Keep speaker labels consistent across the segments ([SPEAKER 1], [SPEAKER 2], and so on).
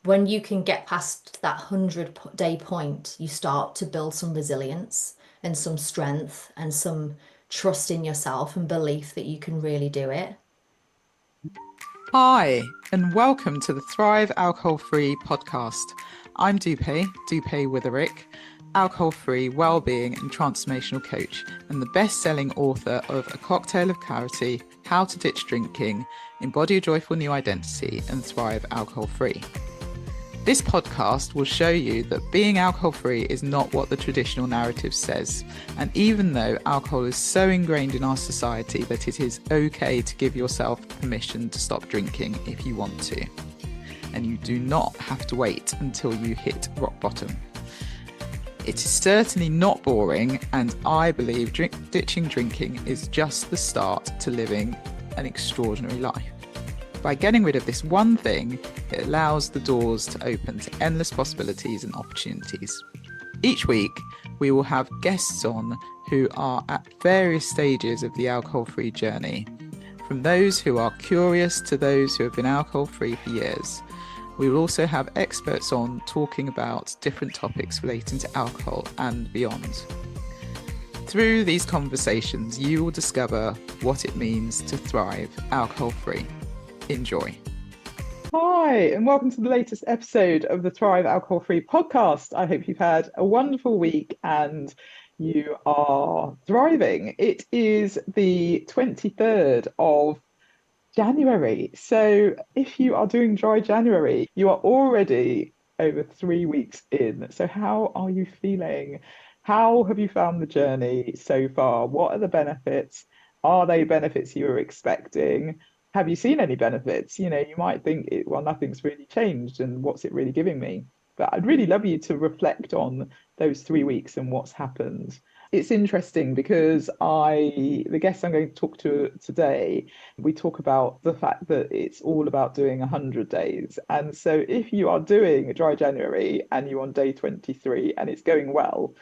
[SPEAKER 1] When you can get past that 100-day point, you start to build some resilience and some strength and some trust in yourself and belief that you can really do it.
[SPEAKER 2] Hi, and welcome to the Thrive Alcohol Free podcast. I'm Dupe Witherick, alcohol free wellbeing and transformational coach, and the best selling author of A Cocktail of Clarity, How to Ditch Drinking, Embody a Joyful New Identity, and Thrive Alcohol Free. This podcast will show you that being alcohol free is not what the traditional narrative says. And even though alcohol is so ingrained in our society that it is okay to give yourself permission to stop drinking if you want to. And you do not have to wait until you hit rock bottom. It is certainly not boring, and I believe ditching drinking is just the start to living an extraordinary life. By getting rid of this one thing, it allows the doors to open to endless possibilities and opportunities. Each week, we will have guests on who are at various stages of the alcohol-free journey, from those who are curious to those who have been alcohol-free for years. We will also have experts on talking about different topics relating to alcohol and beyond. Through these conversations, you will discover what it means to thrive alcohol-free. Enjoy. Hi, and welcome to the latest episode of the Thrive Alcohol Free podcast. I hope you've had a wonderful week and you are thriving. It is the 23rd of January. So if you are doing dry January, you are already over 3 weeks in. So how are you feeling? How have you found the journey so far? What are the benefits? Are they benefits you were expecting? Have you seen any benefits? You might think, well, nothing's really changed, and what's it really giving me? But I'd really love you to reflect on those 3 weeks and what's happened. It's interesting because the guest I'm going to talk to today, we talk about the fact that it's all about doing 100 days. And so if you are doing a dry January and you're on day 23 and it's going well,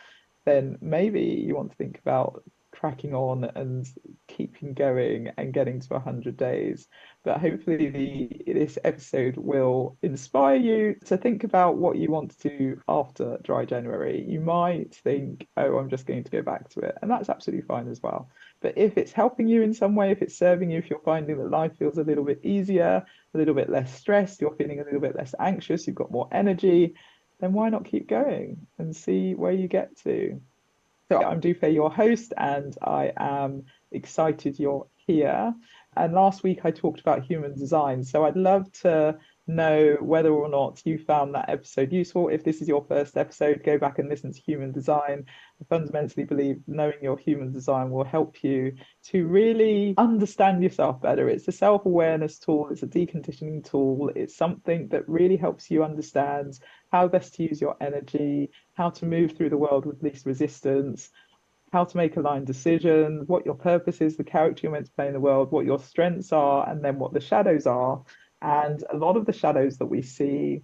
[SPEAKER 2] then maybe you want to think about cracking on and keeping going and getting to 100 days. But hopefully this episode will inspire you to think about what you want to do after dry January. You might think, oh, I'm just going to go back to it. And that's absolutely fine as well. But if it's helping you in some way, if it's serving you, if you're finding that life feels a little bit easier, a little bit less stressed, you're feeling a little bit less anxious, you've got more energy, then why not keep going and see where you get to? So I'm Dupe, your host, and I am excited you're here. And last week I talked about human design. So I'd love to know whether or not you found that episode useful. If this is your first episode, go back and listen to human design. I fundamentally believe knowing your human design will help you to really understand yourself better. It's a self-awareness tool, it's a deconditioning tool, it's something that really helps you understand how best to use your energy, how to move through the world with least resistance, how to make aligned decisions, what your purpose is, the character you're meant to play in the world, what your strengths are, and then what the shadows are. And a lot of the shadows that we see,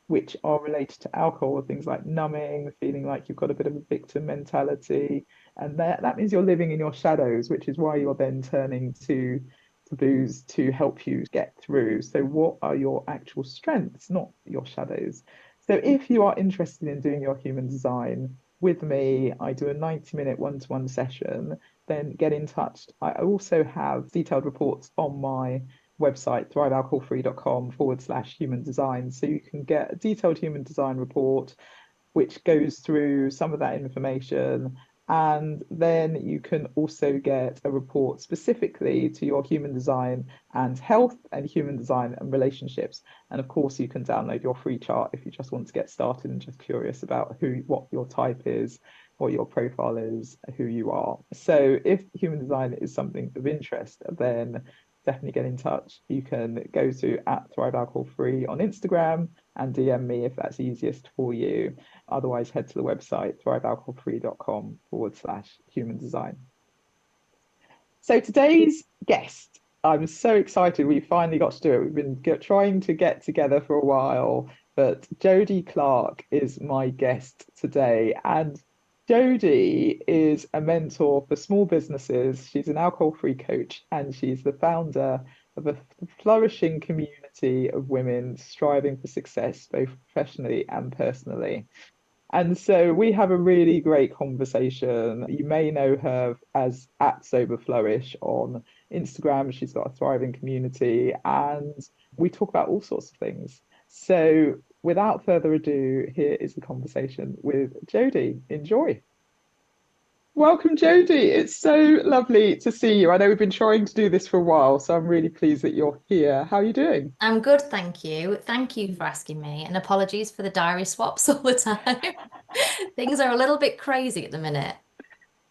[SPEAKER 2] which are related to alcohol, are things like numbing, feeling like you've got a bit of a victim mentality. And that means you're living in your shadows, which is why you're then turning to booze to help you get through. So, what are your actual strengths, not your shadows? So, if you are interested in doing your human design with me, I do a 90-minute one-to-one session, then get in touch. I also have detailed reports on my website, thrivealcoholfree.com/human design. So you can get a detailed human design report, which goes through some of that information. And then you can also get a report specifically to your human design and health and human design and relationships. And of course, you can download your free chart if you just want to get started and just curious about what your type is, what your profile is, who you are. So if human design is something of interest, then definitely get in touch. You can go to @Thrive Alcohol Free on Instagram and DM me if that's easiest for you. Otherwise, head to the website, thrivealcoholfree.com/human design. So today's guest, I'm so excited we finally got to do it. We've been trying to get together for a while, but Jodi Clark is my guest today. And Jodi is a mentor for small businesses. She's an alcohol-free coach and she's the founder of a flourishing community community of women striving for success, both professionally and personally. And so we have a really great conversation. You may know her as at Sober Flourish on Instagram. She's got a thriving community and we talk about all sorts of things. So without further ado, here is the conversation with Jodi. Enjoy. Welcome, Jodi. It's so lovely to see you. I know we've been trying to do this for a while, so I'm really pleased that you're here. How are you doing?
[SPEAKER 1] I'm good, thank you. Thank you for asking me, and apologies for the diary swaps all the time. Things are a little bit crazy at the minute.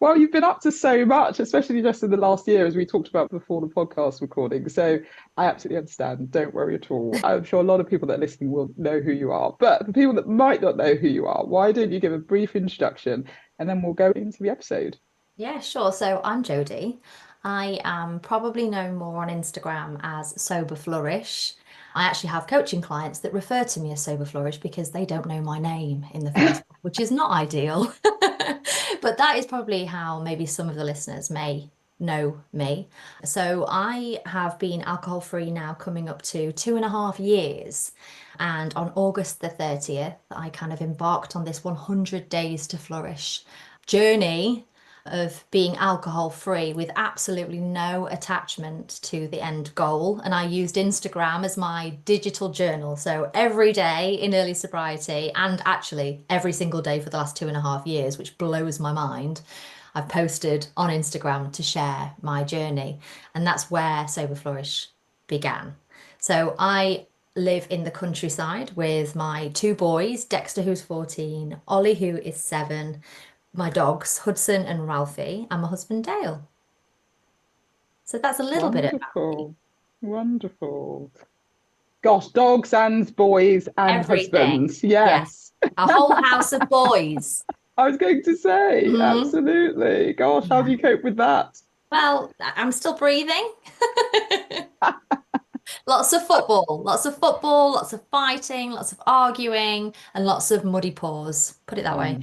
[SPEAKER 2] Well, you've been up to so much, especially just in the last year, as we talked about before the podcast recording. So I absolutely understand. Don't worry at all. I'm sure a lot of people that are listening will know who you are. But for people that might not know who you are, why don't you give a brief introduction and then we'll go into the episode?
[SPEAKER 1] Yeah, sure. So I'm Jodi. I am probably known more on Instagram as Sober Flourish. I actually have coaching clients that refer to me as Sober Flourish because they don't know my name in the first, which is not ideal. But that is probably how maybe some of the listeners may know me. So I have been alcohol free now coming up to 2.5 years. And on August the 30th, I kind of embarked on this 100 days to flourish journey of being alcohol free with absolutely no attachment to the end goal. And I used Instagram as my digital journal. So every day in early sobriety, and actually every single day for the last 2.5 years, which blows my mind, I've posted on Instagram to share my journey. And that's where Sober Flourish began. So I live in the countryside with my two boys, Dexter, who's 14, Ollie, who is 7, my dogs, Hudson and Ralphie, and my husband, Dale. So that's a little bit about me.
[SPEAKER 2] Wonderful. Wonderful. Gosh, dogs and boys and
[SPEAKER 1] Everything.
[SPEAKER 2] husbands.
[SPEAKER 1] Yeah.
[SPEAKER 2] Yes.
[SPEAKER 1] A whole house of boys.
[SPEAKER 2] I was going to say,
[SPEAKER 1] Mhm.
[SPEAKER 2] absolutely. Gosh, how do
[SPEAKER 1] Yeah.
[SPEAKER 2] you cope with that?
[SPEAKER 1] Well, I'm still breathing. Lots of football, lots of fighting, lots of arguing, and lots of muddy paws. Put it that way.
[SPEAKER 2] I'm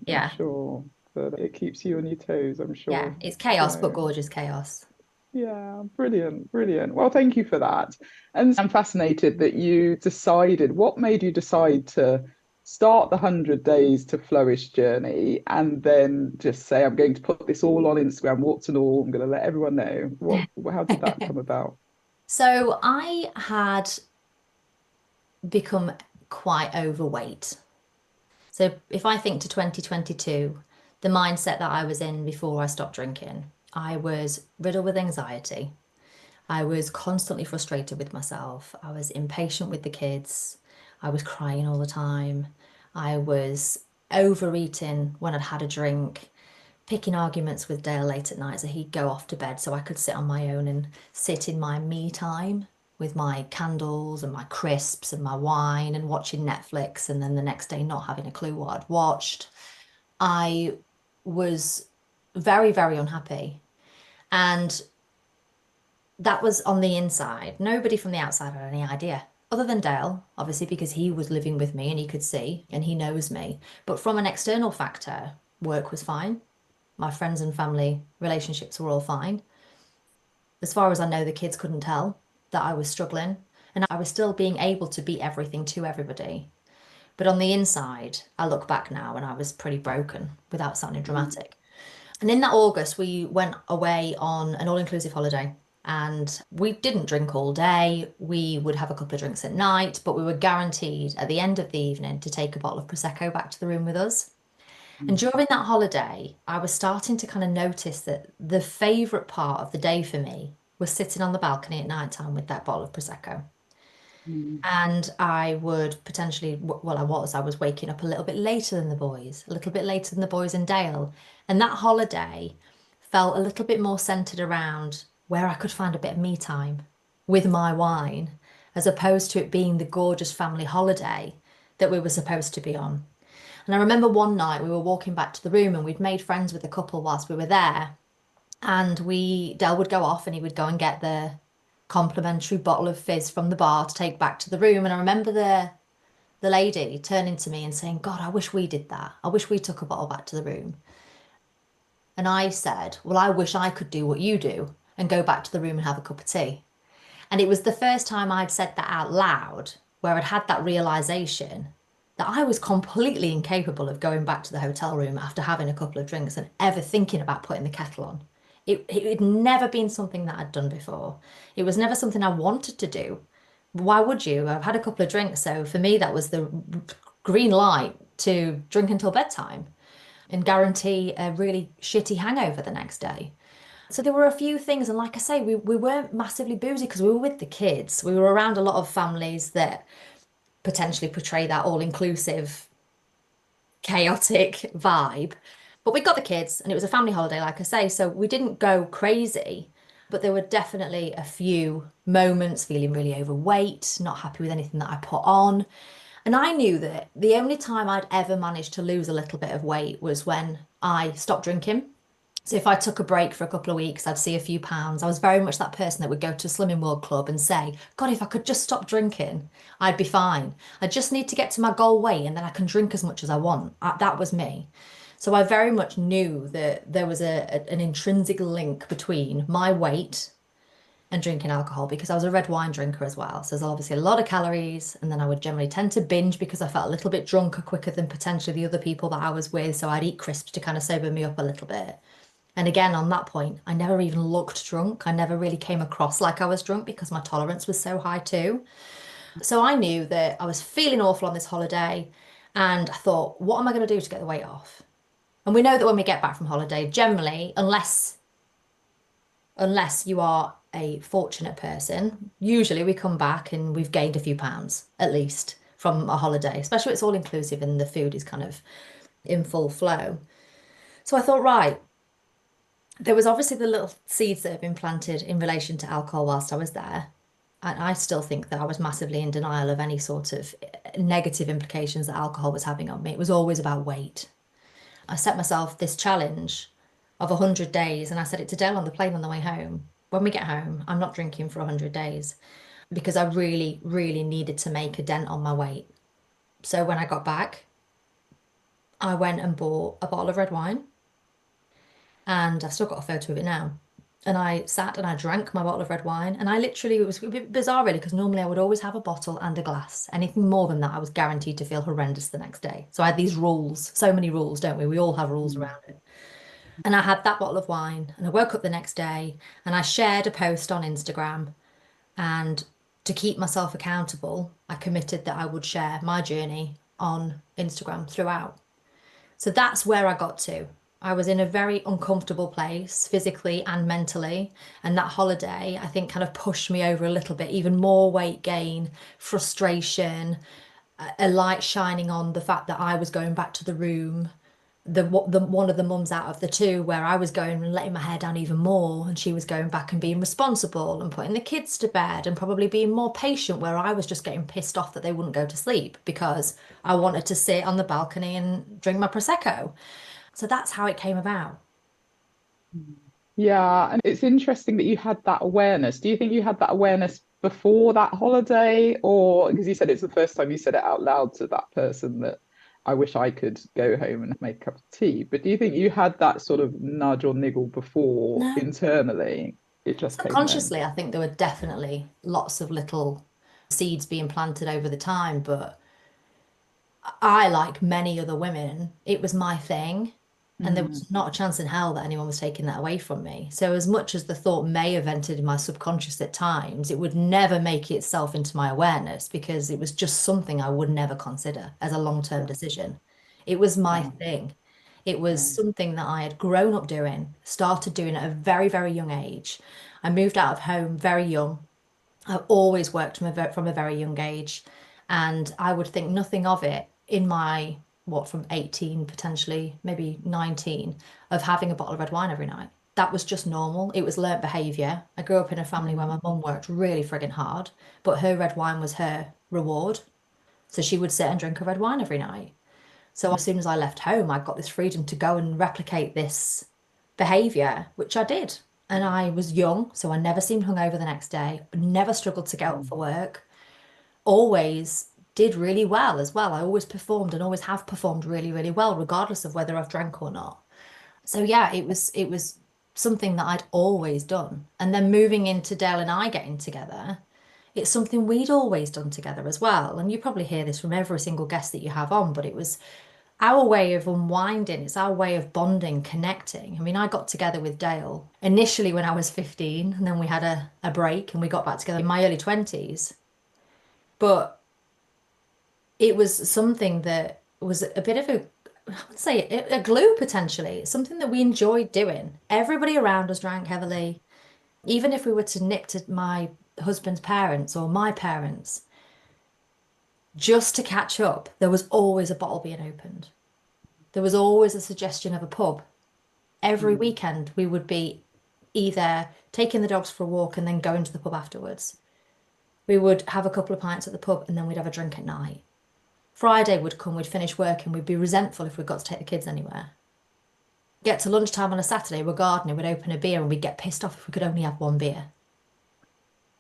[SPEAKER 1] Yeah.
[SPEAKER 2] sure that it keeps you on your toes, I'm
[SPEAKER 1] Yeah.
[SPEAKER 2] sure.
[SPEAKER 1] It's chaos, but
[SPEAKER 2] So,
[SPEAKER 1] gorgeous chaos.
[SPEAKER 2] yeah, brilliant, brilliant. Well, thank you for that. And I'm fascinated that you decided, what made you decide to start the 100 Days to Flourish journey and then just say, I'm going to put this all on Instagram, warts and all, I'm going to let everyone know. How did that come about?
[SPEAKER 1] So I had become quite overweight. So if I think to 2022, the mindset that I was in before I stopped drinking, I was riddled with anxiety. I was constantly frustrated with myself. I was impatient with the kids. I was crying all the time. I was overeating when I'd had a drink, picking arguments with Dale late at night so he'd go off to bed so I could sit on my own and sit in my me time with my candles and my crisps and my wine and watching Netflix and then the next day not having a clue what I'd watched. I was very, very unhappy. And that was on the inside. Nobody from the outside had any idea, other than Dale, obviously, because he was living with me and he could see and he knows me. But from an external factor, work was fine. My friends and family relationships were all fine. As far as I know, the kids couldn't tell that I was struggling and I was still being able to be everything to everybody. But on the inside, I look back now and I was pretty broken without sounding dramatic. And in that August, we went away on an all-inclusive holiday. And we didn't drink all day. We would have a couple of drinks at night, but we were guaranteed at the end of the evening to take a bottle of Prosecco back to the room with us. And during that holiday, I was starting to kind of notice that the favourite part of the day for me was sitting on the balcony at night time with that bottle of Prosecco.
[SPEAKER 2] Mm,
[SPEAKER 1] And I would potentially, well, I was waking up a little bit later than the boys, a little bit later than the boys and Dale. And that holiday felt a little bit more centered around where I could find a bit of me time with my wine, as opposed to it being the gorgeous family holiday that we were supposed to be on. And I remember one night we were walking back to the room and we'd made friends with a couple whilst we were there. And Dell would go off and he would go and get the complimentary bottle of fizz from the bar to take back to the room. And I remember the lady turning to me and saying, God, I wish we did that. I wish we took a bottle back to the room. And I said, well, I wish I could do what you do and go back to the room and have a cup of tea. And it was the first time I'd said that out loud, where I'd had that realization that I was completely incapable of going back to the hotel room after having a couple of drinks and ever thinking about putting the kettle on. It had never been something that I'd done before. It was never something I wanted to do. Why would you? I've had a couple of drinks, so for me, that was the green light to drink until bedtime and guarantee a really shitty hangover the next day. So there were a few things, and like I say, we weren't massively boozy because we were with the kids. We were around a lot of families that potentially portray that all-inclusive, chaotic vibe. But we got the kids, and it was a family holiday, like I say, so we didn't go crazy. But there were definitely a few moments feeling really overweight, not happy with anything that I put on. And I knew that the only time I'd ever managed to lose a little bit of weight was when I stopped drinking. So if I took a break for a couple of weeks, I'd see a few pounds. I was very much that person that would go to a Slimming World Club and say, God, if I could just stop drinking, I'd be fine. I just need to get to my goal weight and then I can drink as much as I want. That was me. So I very much knew that there was an intrinsic link between my weight and drinking alcohol because I was a red wine drinker as well. So there's obviously a lot of calories, and then I would generally tend to binge because I felt a little bit drunker quicker than potentially the other people that I was with. So I'd eat crisps to kind of sober me up a little bit. And again, on that point, I never even looked drunk. I never really came across like I was drunk because my tolerance was so high too. So I knew that I was feeling awful on this holiday. And I thought, what am I going to do to get the weight off? And we know that when we get back from holiday, generally, unless you are a fortunate person, usually we come back and we've gained a few pounds at least from a holiday, especially if it's all inclusive and the food is kind of in full flow. So I thought, right, there was obviously the little seeds that had been planted in relation to alcohol whilst I was there. And I still think that I was massively in denial of any sort of negative implications that alcohol was having on me. It was always about weight. I set myself this challenge of 100 days, and I said it to Dell on the plane on the way home. When we get home, I'm not drinking for 100 days because I really, really needed to make a dent on my weight. So when I got back, I went and bought a bottle of red wine, and I've still got a photo of it now. And I sat and I drank my bottle of red wine, and I literally, it was a bit bizarre really, because normally I would always have a bottle and a glass. Anything more than that, I was guaranteed to feel horrendous the next day. So I had these rules, so many rules, don't we? We all have rules
[SPEAKER 2] Mm.
[SPEAKER 1] around it. And I had that bottle of wine, and I woke up the next day and I shared a post on Instagram. And to keep myself accountable, I committed that I would share my journey on Instagram throughout. So that's where I got to. I was in a very uncomfortable place physically and mentally. And that holiday, I think, kind of pushed me over a little bit, even more weight gain, frustration, a light shining on the fact that I was going back to the room, the one of the mums out of the two where I was going and letting my hair down even more, and she was going back and being responsible and putting the kids to bed and probably being more patient, where I was just getting pissed off that they wouldn't go to sleep because I wanted to sit on the balcony and drink my prosecco. So that's how it came about.
[SPEAKER 2] Yeah, and it's interesting that you had that awareness. Do you think you had that awareness before that holiday, or because you said it's the first time you said it out loud to that person that I wish I could go home and make a cup of tea. But do you think you had that sort of nudge or niggle before
[SPEAKER 1] No.
[SPEAKER 2] internally? It just came then.
[SPEAKER 1] Subconsciously, I think there were definitely lots of little seeds being planted over the time, but I, like many other women, it was my thing. And there
[SPEAKER 2] Mm,
[SPEAKER 1] was not a chance in hell that anyone was taking that away from me. So, as much as the thought may have entered in my subconscious at times, it would never make itself into my awareness because it was just something I would never consider as a long-term
[SPEAKER 2] yeah,
[SPEAKER 1] decision. It was my
[SPEAKER 2] yeah,
[SPEAKER 1] thing. It was
[SPEAKER 2] yeah.
[SPEAKER 1] something that I had grown up doing, started doing at a very, very young age. I moved out of home very young. I've always worked from a very young age, and I would think nothing of it in my, what, from 18, potentially maybe 19, of having a bottle of red wine every night. That was just normal. It was learnt behaviour. I grew up in a family where
[SPEAKER 2] Mm,
[SPEAKER 1] my mum worked really frigging hard, but her red wine was her reward. So she would sit and drink a red wine every night. So as soon as I left home, I got this freedom to go and replicate this behavior, which I did. And I was young, so I never seemed hungover the next day, never struggled to get up
[SPEAKER 2] mm,
[SPEAKER 1] for work, always did really well as well. I always performed and always have performed really, really well, regardless of whether I've drank or not. So yeah, it was something that I'd always done. And then moving into Dale and I getting together, it's something we'd always done together as well. And you probably hear this from every single guest that you have on, but it was our way of unwinding. It's our way of bonding, connecting. I mean, I got together with Dale initially when I was 15, and then we had a break and we got back together in my early 20s. But it was something that was a bit of a, I would say, a glue potentially. It's something that we enjoyed doing. Everybody around us drank heavily. Even if we were to nip to my husband's parents or my parents, just to catch up, there was always a bottle being opened. There was always a suggestion of a pub. Every
[SPEAKER 2] Mm.
[SPEAKER 1] weekend, we would be either taking the dogs for a walk and then going to the pub afterwards. We would have a couple of pints at the pub and then we'd have a drink at night. Friday would come, we'd finish work and we'd be resentful if we got to take the kids anywhere. Get to lunchtime on a Saturday, we're gardening, we'd open a beer and we'd get pissed off if we could only have one beer.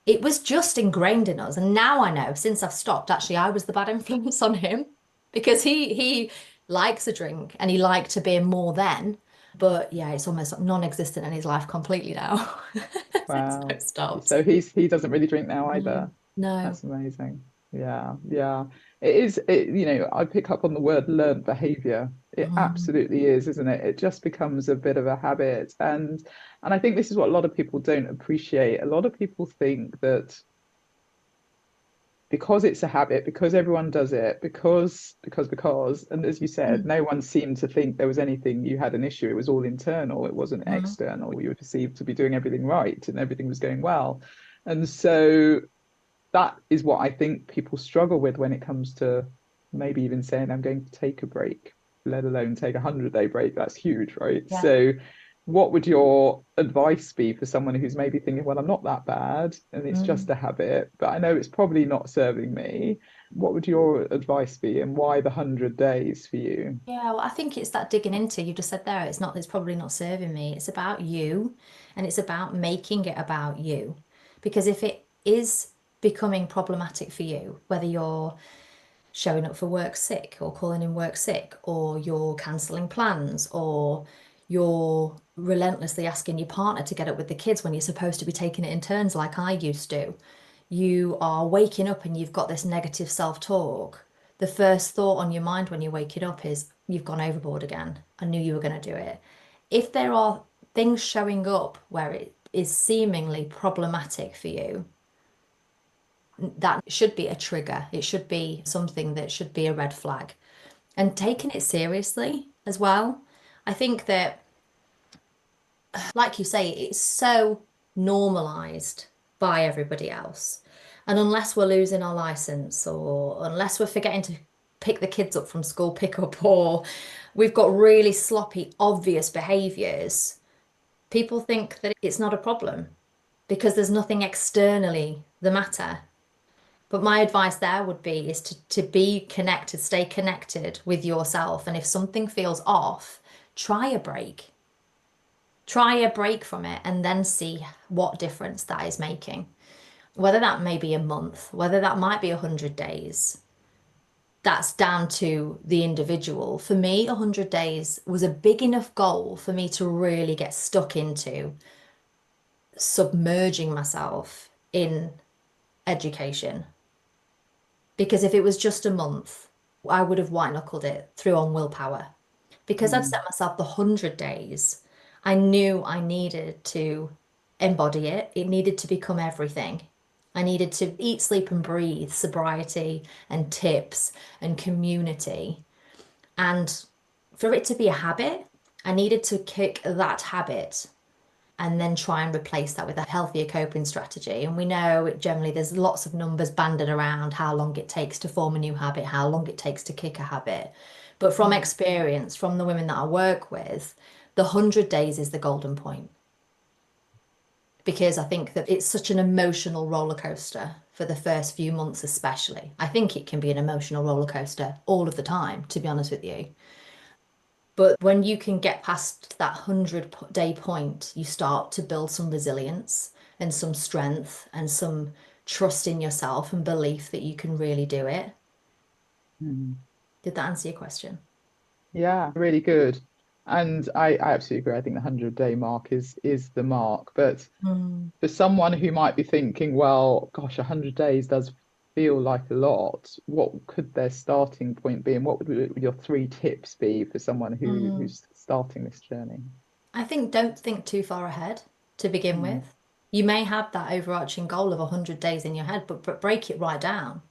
[SPEAKER 1] It was just ingrained in us. And now I know, since I've stopped, actually, I was the bad influence on him because he likes a drink and he liked a beer more then. But yeah, it's almost non-existent in his life completely now since
[SPEAKER 2] Wow.
[SPEAKER 1] I've stopped.
[SPEAKER 2] So he doesn't really drink now
[SPEAKER 1] No,
[SPEAKER 2] either.
[SPEAKER 1] no.
[SPEAKER 2] That's amazing. Yeah, yeah. It is, I pick up on the word learned behavior. It
[SPEAKER 1] Mm,
[SPEAKER 2] absolutely is, isn't it? It just becomes a bit of a habit. And I think this is what a lot of people don't appreciate. A lot of people think that because it's a habit, because everyone does it, because, and as you said,
[SPEAKER 1] mm,
[SPEAKER 2] no one seemed to think there was anything you had an issue. It was all internal, it wasn't
[SPEAKER 1] mm.
[SPEAKER 2] external. You were perceived to be doing everything right and everything was going well. And so that is what I think people struggle with when it comes to maybe even saying I'm going to take a break, let alone take a 100-day break. That's huge, right?
[SPEAKER 1] Yeah.
[SPEAKER 2] So what would your advice be for someone who's maybe thinking, well, I'm not that bad and it's
[SPEAKER 1] Mm.
[SPEAKER 2] just a habit, but I know it's probably not serving me. What would your advice be and why the 100 days for you?
[SPEAKER 1] Yeah, well, I think it's that digging into, you just said there, it's probably not serving me. It's about you and it's about making it about you. Because if it is becoming problematic for you, whether you're showing up for work sick or calling in work sick, or you're cancelling plans, or you're relentlessly asking your partner to get up with the kids when you're supposed to be taking it in turns like I used to. You are waking up and you've got this negative self-talk. The first thought on your mind when you're waking up is, you've gone overboard again. I knew you were going to do it. If there are things showing up where it is seemingly problematic for you, that should be a trigger. It should be something that should be a red flag. And taking it seriously as well. I think that, like you say, it's so normalized by everybody else. And unless we're losing our license or unless we're forgetting to pick the kids up from school pickup or we've got really sloppy, obvious behaviors, people think that it's not a problem because there's nothing externally the matter. But my advice there would be is to be connected, stay connected with yourself. And if something feels off, try a break. Try a break from it and then see what difference that is making. Whether that may be a month, whether that might be 100 days, that's down to the individual. For me, 100 days was a big enough goal for me to really get stuck into submerging myself in education. Because if it was just a month, I would have white knuckled it through on willpower. Because I'd
[SPEAKER 2] Mm,
[SPEAKER 1] set myself the 100 days, I knew I needed to embody it. It needed to become everything. I needed to eat, sleep, and breathe sobriety and tips and community. And for it to be a habit, I needed to kick that habit and then try and replace that with a healthier coping strategy. And we know generally there's lots of numbers banded around how long it takes to form a new habit, how long it takes to kick a habit. But from
[SPEAKER 2] mm,
[SPEAKER 1] experience, from the women that I work with, the 100 days is the golden point because I think that it's such an emotional roller coaster for the first few months, especially. I think it can be an emotional roller coaster all of the time, to be honest with you. But when you can get past that 100-day point, you start to build some resilience and some strength and some trust in yourself and belief that you can really do it.
[SPEAKER 2] mm.
[SPEAKER 1] Did that answer your question?
[SPEAKER 2] Yeah, really good. And I absolutely agree. I think the 100-day mark is the mark. But
[SPEAKER 1] Mm,
[SPEAKER 2] for someone who might be thinking, well, gosh, 100 days does feel like a lot, what could their starting point be? And what would your three tips be for someone
[SPEAKER 1] mm.
[SPEAKER 2] who's starting this journey?
[SPEAKER 1] I think don't think too far ahead to begin
[SPEAKER 2] Mm,
[SPEAKER 1] with. You may have that overarching goal of 100 days in your head, but break it right down.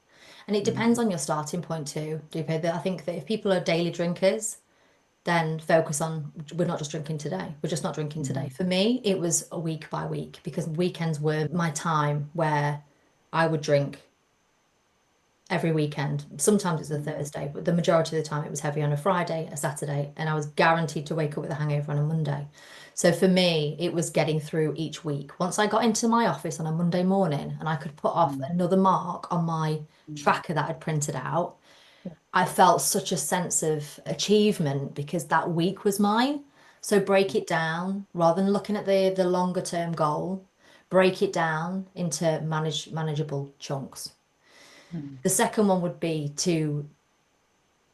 [SPEAKER 1] And it
[SPEAKER 2] mm,
[SPEAKER 1] depends on your starting point too, Dupe. I think that if people are daily drinkers, then focus on we're not just drinking today. We're just not drinking today.
[SPEAKER 2] mm,
[SPEAKER 1] For me, it was a week by week because weekends were my time where I would drink every weekend. Sometimes it's a
[SPEAKER 2] mm,
[SPEAKER 1] Thursday, but the majority of the time it was heavy on a Friday, a Saturday, and I was guaranteed to wake up with a hangover on a Monday. So for me, it was getting through each week. Once I got into my office on a Monday morning and I could put off
[SPEAKER 2] mm,
[SPEAKER 1] another mark on my
[SPEAKER 2] mm.
[SPEAKER 1] tracker that I'd printed out,
[SPEAKER 2] Yeah.
[SPEAKER 1] I felt such a sense of achievement because that week was mine. So break it down rather than looking at the longer term goal, break it down into manageable chunks.
[SPEAKER 2] Mm,
[SPEAKER 1] The second one would be to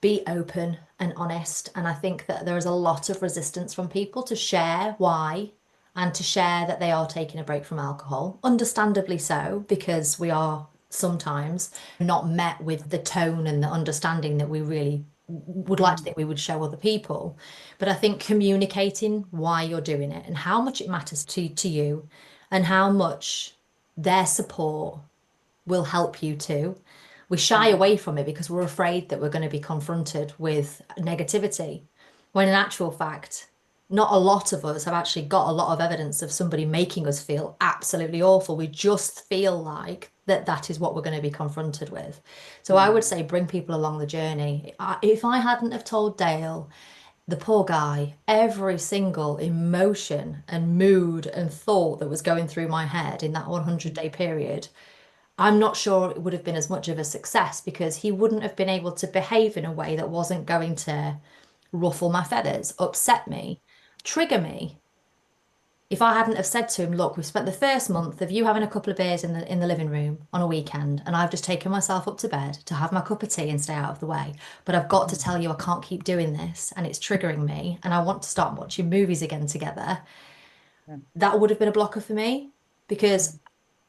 [SPEAKER 1] be open and honest. And I think that there is a lot of resistance from people to share why and to share that they are taking a break from alcohol. Understandably so, because we are sometimes not met with the tone and the understanding that we really would like to
[SPEAKER 2] mm,
[SPEAKER 1] think we would show other people. But I think communicating why you're doing it and how much it matters to you and how much their support will help you too. We shy
[SPEAKER 2] mm,
[SPEAKER 1] away from it because we're afraid that we're going to be confronted with negativity. When in actual fact, not a lot of us have actually got a lot of evidence of somebody making us feel absolutely awful. We just feel like that is what we're going to be confronted with. So I would
[SPEAKER 2] mm,
[SPEAKER 1] say bring people along the journey. If I hadn't have told Dale, the poor guy, every single emotion and mood and thought that was going through my head in that 100-day period, I'm not sure it would have been as much of a success because he wouldn't have been able to behave in a way that wasn't going to ruffle my feathers, upset me, trigger me. If I hadn't have said to him, look, we've spent the first month of you having a couple of beers in the living room on a weekend, and I've just taken myself up to bed to have my cup of tea and stay out of the way. But I've got to
[SPEAKER 2] mm,
[SPEAKER 1] tell you I can't keep doing this and it's triggering me and I want to start watching movies again together.
[SPEAKER 2] yeah,
[SPEAKER 1] That would have been a blocker for me because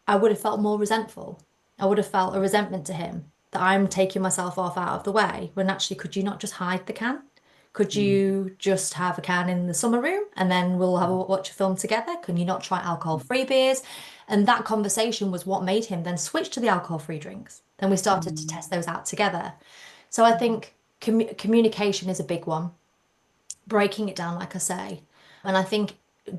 [SPEAKER 1] I would have felt more resentful. I would have felt a resentment to him that I'm taking myself off out of the way when actually, could you not just hide the can? Could
[SPEAKER 2] mm,
[SPEAKER 1] you just have a can in the summer room and then we'll have a
[SPEAKER 2] mm,
[SPEAKER 1] watch a film together? Can you not try
[SPEAKER 2] mm,
[SPEAKER 1] alcohol-free beers? And that conversation was what made him then switch to the alcohol-free drinks. Then we started to
[SPEAKER 2] mm,
[SPEAKER 1] test those out together. So I
[SPEAKER 2] mm,
[SPEAKER 1] think communication is a big one, breaking it down, like I say. And I think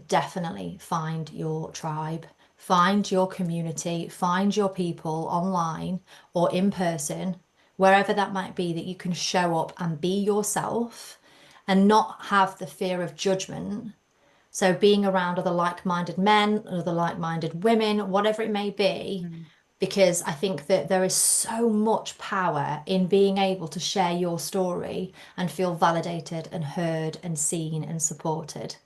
[SPEAKER 1] definitely find your tribe, find your community, find your people online or in person, wherever that might be, that you can show up and be yourself and not have the fear of judgment. So being around other like-minded men, other like-minded women, whatever it may be,
[SPEAKER 2] mm,
[SPEAKER 1] because I think that there is so much power in being able to share your story and feel validated and heard and seen and supported.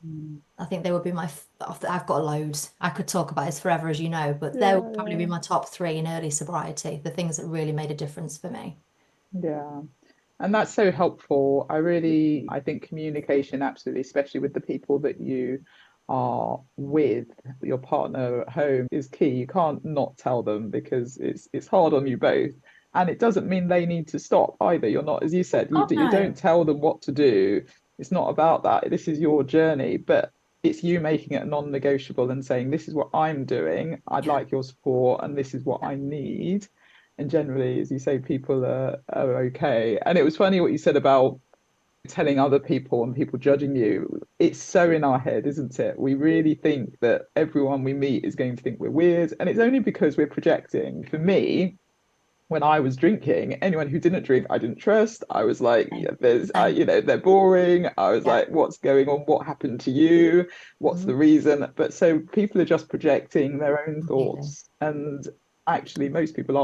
[SPEAKER 2] mm.
[SPEAKER 1] I think they would be I've got loads. I could talk about this forever, as you know, but they
[SPEAKER 2] Yeah,
[SPEAKER 1] would probably be
[SPEAKER 2] yeah,
[SPEAKER 1] my top three in early sobriety, the things that really made a difference for me.
[SPEAKER 2] yeah. And that's so helpful. I think communication, absolutely, especially with the people that you are with, your partner at home, is key. You can't not tell them because it's hard on you both. And it doesn't mean they need to stop either. You're not, as you said,
[SPEAKER 1] Oh
[SPEAKER 2] you
[SPEAKER 1] no.
[SPEAKER 2] don't tell them what to do. It's not about that. This is your journey, but it's you making it non-negotiable and saying, this is what I'm doing. I'd
[SPEAKER 1] Yeah.
[SPEAKER 2] like your support, and this is what
[SPEAKER 1] Yeah.
[SPEAKER 2] I need. And generally, as you say, people are okay. And it was funny what you said about telling other people and people judging you. It's so in our head, isn't it? We really think that everyone we meet is going to think we're weird, and it's only because we're projecting. For me, when I was drinking, anyone who didn't drink, I didn't trust. I was like, yeah,
[SPEAKER 1] Same.
[SPEAKER 2] you
[SPEAKER 1] Same.
[SPEAKER 2] know, they're boring. I was
[SPEAKER 1] Yeah.
[SPEAKER 2] like, what's going on? What happened to you? What's the
[SPEAKER 1] Mhm.
[SPEAKER 2] reason? But so people are just projecting their own
[SPEAKER 1] Completely.
[SPEAKER 2] thoughts, and actually, most people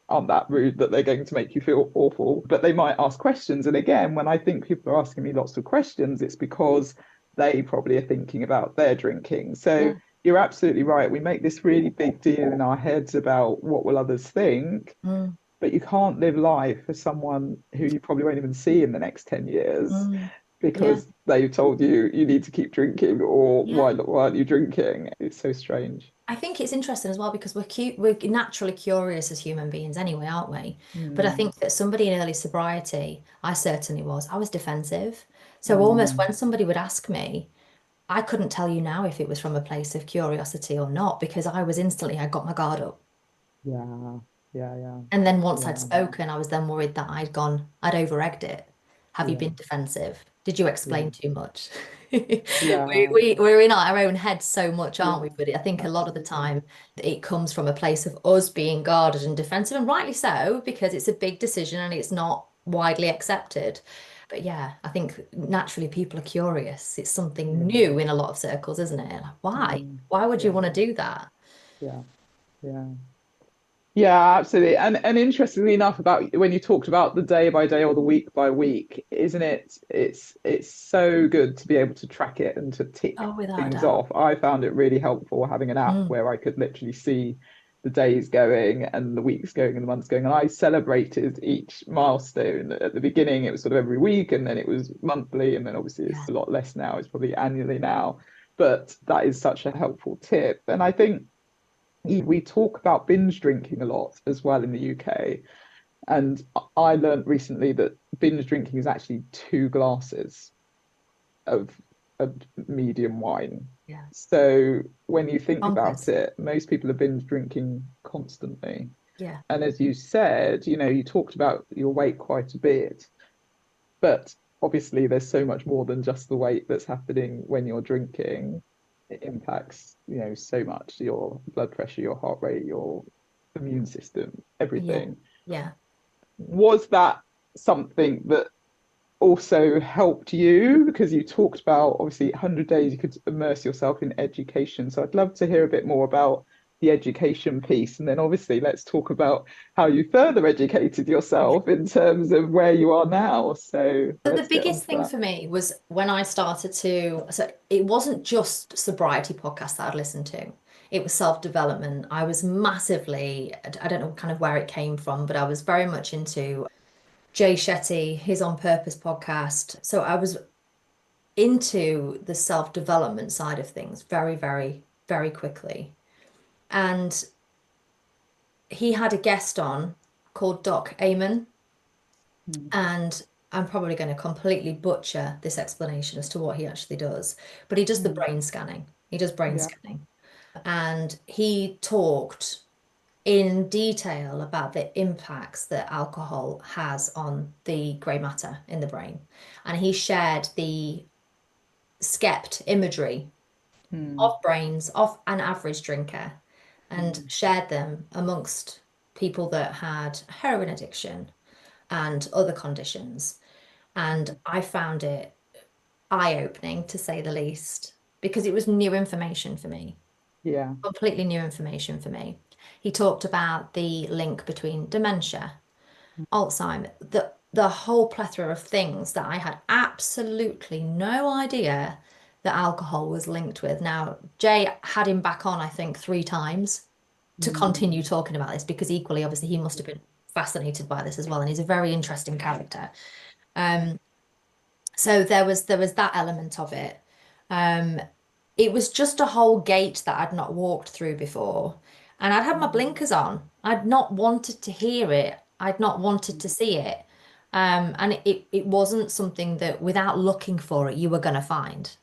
[SPEAKER 2] aren't that rude that they're going to make you feel awful, but they might ask questions. And again, when I think people are asking me lots of questions, it's because they probably are thinking about their drinking. So
[SPEAKER 1] Yeah.
[SPEAKER 2] you're absolutely right. We make this really big deal in our heads about what will others think,
[SPEAKER 1] Mm.
[SPEAKER 2] but you can't live life for someone who you probably won't even see in the next 10 years.
[SPEAKER 1] Mm. Yeah.
[SPEAKER 2] because they told you you need to keep drinking, or
[SPEAKER 1] Yeah.
[SPEAKER 2] why aren't you drinking? It's so strange.
[SPEAKER 1] I think it's interesting as well because we're naturally curious as human beings anyway, aren't we? But I
[SPEAKER 2] Mm,
[SPEAKER 1] think that somebody in early sobriety, I certainly was, I was defensive. So almost
[SPEAKER 2] mm,
[SPEAKER 1] when somebody would ask me, I couldn't tell you now if it was from a place of curiosity or not because I was instantly, I got my guard up.
[SPEAKER 2] yeah, yeah, yeah,
[SPEAKER 1] And then once I'd
[SPEAKER 2] yeah,
[SPEAKER 1] spoken, I was then worried that I'd over-egged it. Have you
[SPEAKER 2] yeah,
[SPEAKER 1] been defensive? Did you
[SPEAKER 2] yeah,
[SPEAKER 1] explain too much?
[SPEAKER 2] yeah,
[SPEAKER 1] We're in our own heads so much, aren't
[SPEAKER 2] yeah,
[SPEAKER 1] we? But I think a lot of the
[SPEAKER 2] absolutely.
[SPEAKER 1] time it comes from a place of us being guarded and defensive, and rightly so, because it's a big decision and it's not widely accepted. But yeah, I think naturally people are curious. It's something
[SPEAKER 2] Yeah,
[SPEAKER 1] new in a lot of circles, isn't it? Like, why?
[SPEAKER 2] mm,
[SPEAKER 1] Why would you
[SPEAKER 2] yeah,
[SPEAKER 1] want to do that?
[SPEAKER 2] yeah, yeah. Yeah, absolutely. And interestingly enough, about when you talked about the day by day or the week by week, isn't it? It's so good to be able to track it and to tick
[SPEAKER 1] Oh, without a
[SPEAKER 2] things
[SPEAKER 1] doubt.
[SPEAKER 2] off. I found it really helpful having an app
[SPEAKER 1] Mm,
[SPEAKER 2] where I could literally see the days going and the weeks going and the months going. And I celebrated each milestone. At the beginning, it was sort of every week, and then it was monthly, and then obviously
[SPEAKER 1] yeah.
[SPEAKER 2] it's a lot less now. It's probably annually now. But that is such a helpful tip. And I think we talk about binge drinking a lot as well in the UK. And I learned recently that binge drinking is actually 2 glasses of, of medium wine.
[SPEAKER 1] Yeah.
[SPEAKER 2] So when you think about
[SPEAKER 1] Bonkers.
[SPEAKER 2] it, most people are binge drinking constantly.
[SPEAKER 1] Yeah.
[SPEAKER 2] And as you said, you talked about your weight quite a bit, but obviously there's so much more than just the weight that's happening when you're drinking. It impacts, so much your blood pressure, your heart rate, your immune system,
[SPEAKER 1] Yeah.
[SPEAKER 2] everything.
[SPEAKER 1] Yeah.
[SPEAKER 2] Was that something that also helped you? Because you talked about obviously 100 days you could immerse yourself in education. So I'd love to hear a bit more about the education piece. And then obviously let's talk about how you further educated yourself in terms of where you are now. So
[SPEAKER 1] But the
[SPEAKER 2] let's get on
[SPEAKER 1] biggest
[SPEAKER 2] to
[SPEAKER 1] thing
[SPEAKER 2] that.
[SPEAKER 1] for me was when I started to, so it wasn't just sobriety podcasts that I'd listened to. It was self-development. I was massively, I don't know kind of where it came from, but I was very much into Jay Shetty, his On Purpose podcast. So I was into the self-development side of things very, very, very quickly. And he had a guest on called Doc Amen.
[SPEAKER 2] Mm,
[SPEAKER 1] And I'm probably going to completely butcher this explanation as to what he actually does, but he does the
[SPEAKER 2] mm,
[SPEAKER 1] brain scanning. He does brain
[SPEAKER 2] yeah.
[SPEAKER 1] scanning. And he talked in detail about the impacts that alcohol has on the grey matter in the brain. And he shared the skept imagery of
[SPEAKER 2] Mm,
[SPEAKER 1] brains of an average drinker and
[SPEAKER 2] mm,
[SPEAKER 1] shared them amongst people that had heroin addiction and other conditions. And I found it eye-opening to say the least, because it was new information for me,
[SPEAKER 2] yeah.
[SPEAKER 1] completely new information for me. He talked about the link between dementia, Alzheimer, the whole plethora of things that I had absolutely no idea that alcohol was linked with. Now, Jay had him back on, I think, 3 times to
[SPEAKER 2] Mm,
[SPEAKER 1] continue talking about this because equally, obviously, he must have been fascinated by this as well, and he's a very interesting character. Um, So there was that element of it. Um, it was just a whole gate that I'd not walked through before. And I'd had my
[SPEAKER 2] mm,
[SPEAKER 1] blinkers on. I'd not wanted to hear it. I'd not wanted to see it. And it wasn't something that without looking for it, you were going to find.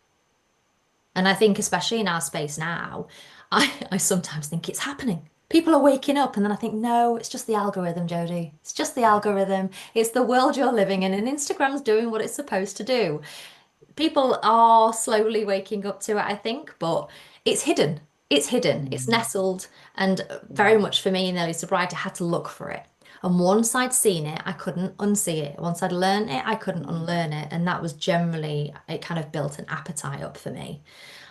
[SPEAKER 1] And I think especially in our space now, I sometimes think it's happening. People are waking up and then I think, no, it's just the algorithm, Jodie. It's just the algorithm. It's the world you're living in, and Instagram's doing what it's supposed to do. People are slowly waking up to it, I think, but it's hidden. It's hidden. It's
[SPEAKER 2] mm,
[SPEAKER 1] nestled, and very
[SPEAKER 2] mm,
[SPEAKER 1] much for me in early sobriety, I had to look for it. And once I'd seen it, I couldn't unsee it. Once I'd learned it, I couldn't
[SPEAKER 2] mm,
[SPEAKER 1] unlearn it. And that was generally, it kind of built an appetite up for me.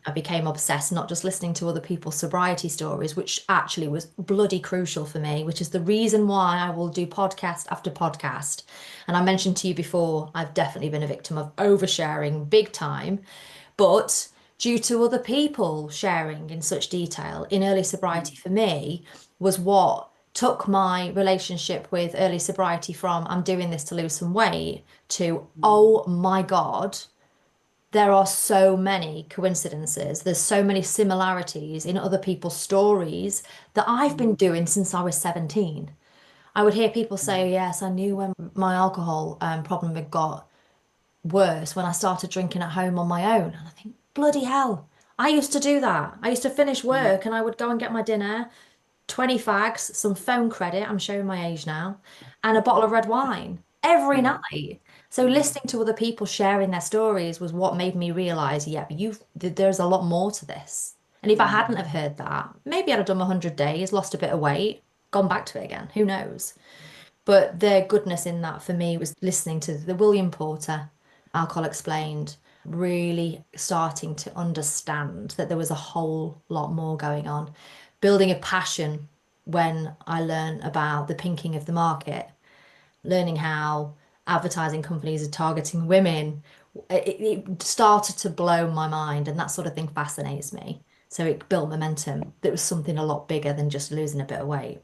[SPEAKER 1] I became obsessed, not just listening to other people's sobriety stories, which actually was bloody crucial for me, which is the reason why I will do podcast after podcast. And I mentioned to you before, I've definitely been a victim of oversharing big time, but due to other people sharing in such detail in early
[SPEAKER 2] mm,
[SPEAKER 1] sobriety for me was what took my relationship with early sobriety from I'm doing this to lose some weight to,
[SPEAKER 2] mm,
[SPEAKER 1] oh my God, there are so many coincidences. There's so many similarities in other people's stories that I've been
[SPEAKER 2] Mm,
[SPEAKER 1] doing since I was 17. I would hear people say, yes, I knew when my alcohol problem had got worse when I started drinking at home on my own. And I think, bloody hell, I used to do that. I used to finish
[SPEAKER 2] mm,
[SPEAKER 1] work and I would go and get my dinner, 20 fags, some phone credit, I'm showing my age now, and a bottle of red wine every
[SPEAKER 2] mm,
[SPEAKER 1] night. So
[SPEAKER 2] mm,
[SPEAKER 1] listening to other people sharing their stories was what made me realize, yeah, but there's a lot more to this. And if I
[SPEAKER 2] mm,
[SPEAKER 1] hadn't have heard that, maybe I'd have done 100 days, lost a bit of weight, gone back to it again. Who knows? But the goodness in that for me was listening to the William Porter, Alcohol Explained, really starting to understand that there was a whole lot more going on. Building a passion when I learned about the pinking of the market, learning how advertising companies are targeting women. It started to blow my mind, and that sort of thing fascinates me. So it built momentum. That was something a lot bigger than just losing a bit of weight.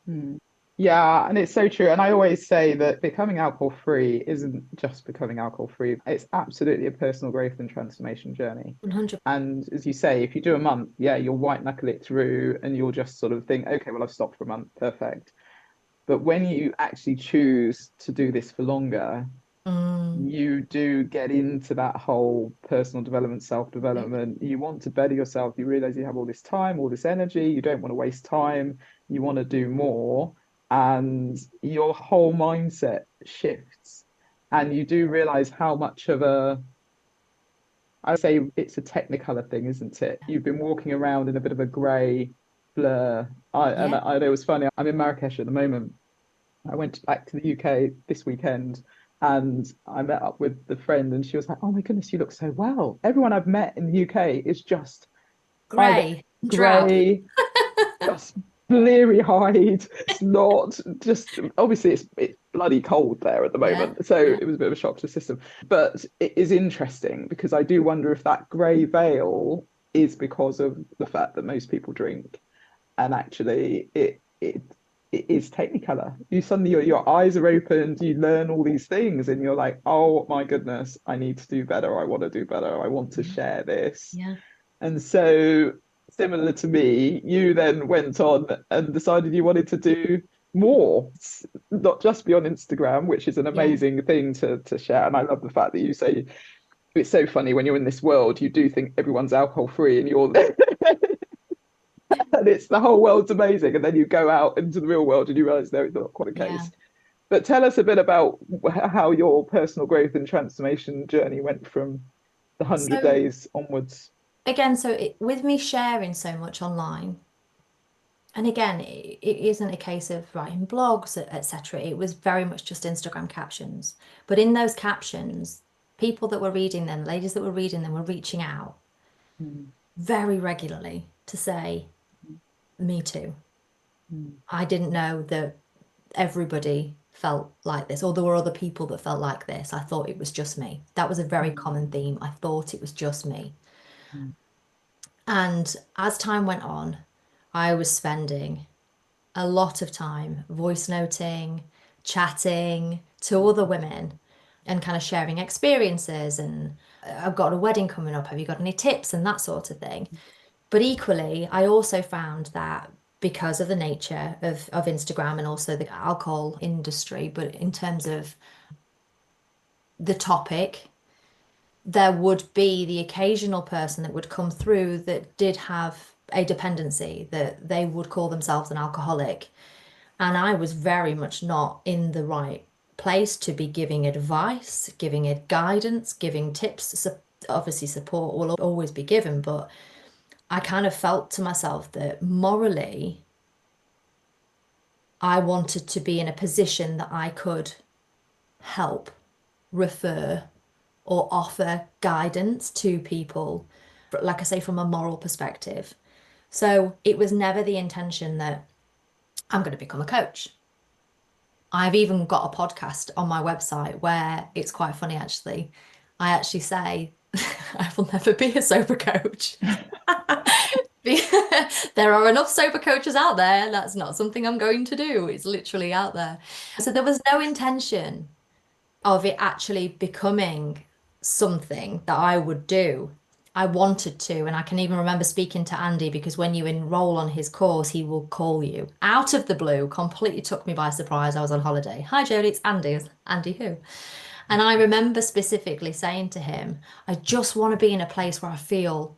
[SPEAKER 2] mm. Yeah, and it's so true. And I always say that becoming alcohol free isn't just becoming alcohol free. It's absolutely a personal growth and transformation journey.
[SPEAKER 1] 100.
[SPEAKER 2] And as you say, if you do a month, yeah, you'll white knuckle it through and you'll just sort of think, okay, well, I've stopped for a month, perfect. But when you actually choose to do this for longer,
[SPEAKER 1] Mm,
[SPEAKER 2] you do get into that whole personal development,
[SPEAKER 1] yeah.
[SPEAKER 2] self-development. You want to better yourself. You realize you have all this time, all this energy. You don't want to waste time. You want to do more. And your whole mindset shifts. And you do realize how much of a, I say it's a technicolor thing, isn't it? You've been walking around in a bit of a grey blur. And
[SPEAKER 1] Yeah.
[SPEAKER 2] I know it was funny. I'm in Marrakesh at the moment. I went back to the UK this weekend and I met up with the friend and she was like, "Oh my goodness, you look so well." Everyone I've met in the UK is just either
[SPEAKER 1] Grey, drab.
[SPEAKER 2] grey, just bleary eyed. It's not just obviously it's bloody cold there at the
[SPEAKER 1] Yeah.
[SPEAKER 2] moment. So
[SPEAKER 1] Yeah.
[SPEAKER 2] it was a bit of a shock to the system. But it is interesting because I do wonder if that grey veil is because of the fact that most people drink and actually it is technicolor. You suddenly your eyes are opened, you learn all these things, and you're like, oh my goodness, I need to do better. I want to do better. I want to
[SPEAKER 1] Yeah.
[SPEAKER 2] share this.
[SPEAKER 1] Yeah.
[SPEAKER 2] And so, similar to me, you then went on and decided you wanted to do more, not just be on Instagram, which is an
[SPEAKER 1] Yeah.
[SPEAKER 2] amazing thing to share. And I love the fact that you say it's so funny when you're in this world, you do think everyone's alcohol free and you're and it's the whole world's amazing. And then you go out into the real world and you realize no, it's not quite the
[SPEAKER 1] Yeah.
[SPEAKER 2] case. But tell us a bit about how your personal growth and transformation journey went from the 100
[SPEAKER 1] So
[SPEAKER 2] days onwards.
[SPEAKER 1] again, with me sharing so much online, and again, it isn't a case of writing blogs, etc. It was very much just Instagram captions. But in those captions, people that were reading them, ladies that were reading them, were reaching out
[SPEAKER 2] Mm,
[SPEAKER 1] very regularly to say, "Me too."
[SPEAKER 2] mm,
[SPEAKER 1] I didn't know that everybody felt like this, or there were other people that felt like this. I thought it was just me. That was a very
[SPEAKER 2] mm,
[SPEAKER 1] common theme. I thought it was just me.
[SPEAKER 2] mm,
[SPEAKER 1] And as time went on, I was spending a lot of time voice noting, chatting to other women, and kind of sharing experiences. And I've got a wedding coming up. Have you got any tips? And that sort of thing. But equally, I also found that because of the nature of Instagram and also the alcohol industry, but in terms of the topic, there would be the occasional person that would come through that did have a dependency, that they would call themselves an alcoholic. And I was very much not in the right place to be giving advice, giving it guidance, giving tips. Obviously, support will always be given, but I kind of felt to myself that morally, I wanted to be in a position that I could help, refer, or offer guidance to people, like I say, from a moral perspective. So it was never the intention that I'm going to become a coach. I've even got a podcast on my website where it's quite funny, actually. I actually say, I will never be a sober coach. There are enough sober coaches out there. That's not something I'm going to do. It's literally out there. So there was no intention of it actually becoming. something that I would do. I wanted to, and I can even remember speaking to Andy because when you enroll on his course, he will call you out of the blue, completely took me by surprise. I was on holiday. Hi, Jodie, it's Andy. Andy who? And I remember specifically saying to him, I just want to be in a place where I feel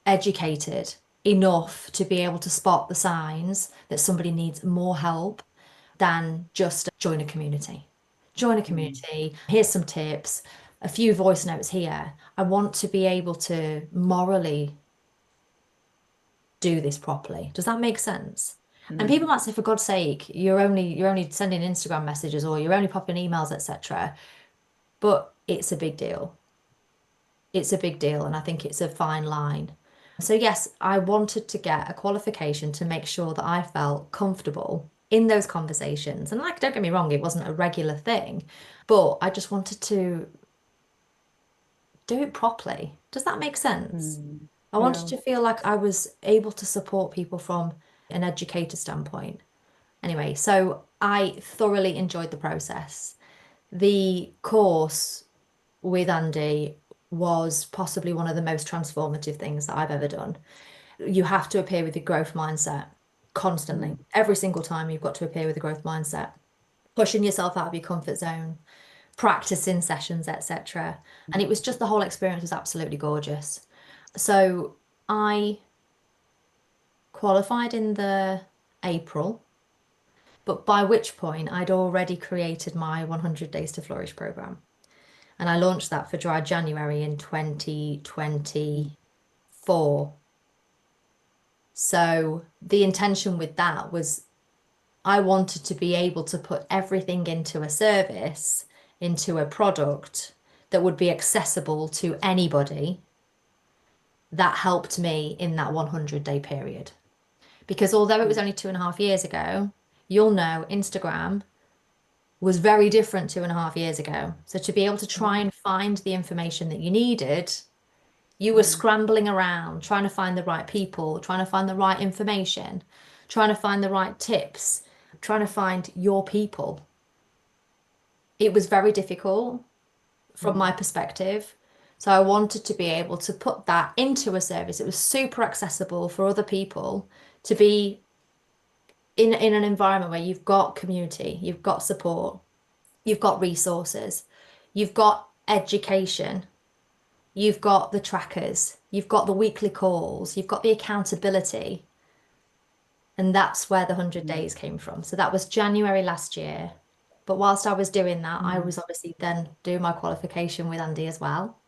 [SPEAKER 1] educated enough to be able to spot the signs that somebody needs more help than just join a community. Join a
[SPEAKER 2] Mm.
[SPEAKER 1] community, here's some tips, a few voice notes here. I want to be able to morally do this properly. Does that make sense? And
[SPEAKER 2] Mm.
[SPEAKER 1] people might say, for God's sake, you're only sending Instagram messages or you're only popping emails, etc. But it's a big deal. It's a big deal, and I think it's a fine line. So, yes, I wanted to get a qualification to make sure that I felt comfortable in those conversations. And, like, don't get me wrong, it wasn't a regular thing, but I just wanted to do it properly. Does that make sense?
[SPEAKER 2] Mm.
[SPEAKER 1] I wanted
[SPEAKER 2] Yeah.
[SPEAKER 1] to feel like I was able to support people from an educator standpoint. Anyway, so I thoroughly enjoyed the process. The course with Andy was possibly one of the most transformative things that I've ever done. You have to appear with a growth mindset constantly.
[SPEAKER 2] Mm.
[SPEAKER 1] Every single time you've got to appear with a growth mindset, pushing yourself out of your comfort zone, practicing sessions, etc. And it was just the whole experience was absolutely gorgeous. So I qualified in the April, but by which point I'd already created my 100 Days to Flourish program. And I launched that for dry January in 2024. So the intention with that was I wanted to be able to put everything into a service, into a product that would be accessible to anybody that helped me in that 100-day period. Because although it was only 2.5 years ago, you'll know Instagram was very different 2.5 years ago. So to be able to try
[SPEAKER 2] Mm.
[SPEAKER 1] and find the information that you needed, you were
[SPEAKER 2] Mm.
[SPEAKER 1] scrambling around, trying to find the right people, trying to find the right information, trying to find the right tips, trying to find your people. It was very difficult from
[SPEAKER 2] Mm.
[SPEAKER 1] my perspective. So I wanted to be able to put that into a service. It was super accessible for other people to be in an environment where you've got community, you've got support, you've got resources, you've got education, you've got the trackers, you've got the weekly calls, you've got the accountability. And that's where the 100
[SPEAKER 2] Mm.
[SPEAKER 1] days came from. So that was January last year. But whilst I was doing that, I
[SPEAKER 2] Mm.
[SPEAKER 1] was obviously then doing my qualification with Andy as well.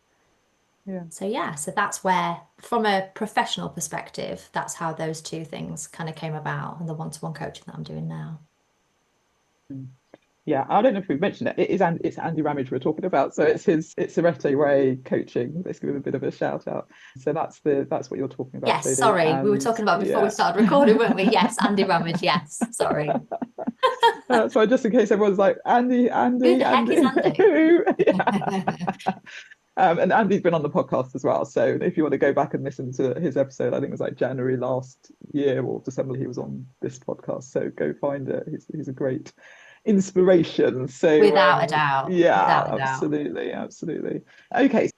[SPEAKER 2] Yeah.
[SPEAKER 1] So yeah, so that's where, from a professional perspective, that's how those two things kind of came about and the one-to-one coaching that I'm doing now.
[SPEAKER 2] Mm. Yeah, I don't know if we've mentioned it. It's Andy Ramage we're talking about. So it's Arete Way coaching. Let's give him a bit of a shout out. So that's what you're talking about,
[SPEAKER 1] Yes,
[SPEAKER 2] Jodie.
[SPEAKER 1] sorry. We were
[SPEAKER 2] And
[SPEAKER 1] talking about before we
[SPEAKER 2] yeah.
[SPEAKER 1] started recording, weren't we? Yes, Andy Ramage. Yes, sorry.
[SPEAKER 2] So just in case everyone's like, Andy,
[SPEAKER 1] Who
[SPEAKER 2] Andy,
[SPEAKER 1] the heck is
[SPEAKER 2] Andy,
[SPEAKER 1] Andy?
[SPEAKER 2] who? Yeah. And Andy's been on the podcast as well. So if you want to go back and listen to his episode, I think it was like January last year or December, he was on this podcast. So go find it. He's a great inspiration. So
[SPEAKER 1] Without a doubt.
[SPEAKER 2] yeah,
[SPEAKER 1] Without a doubt.
[SPEAKER 2] absolutely, absolutely. Okay.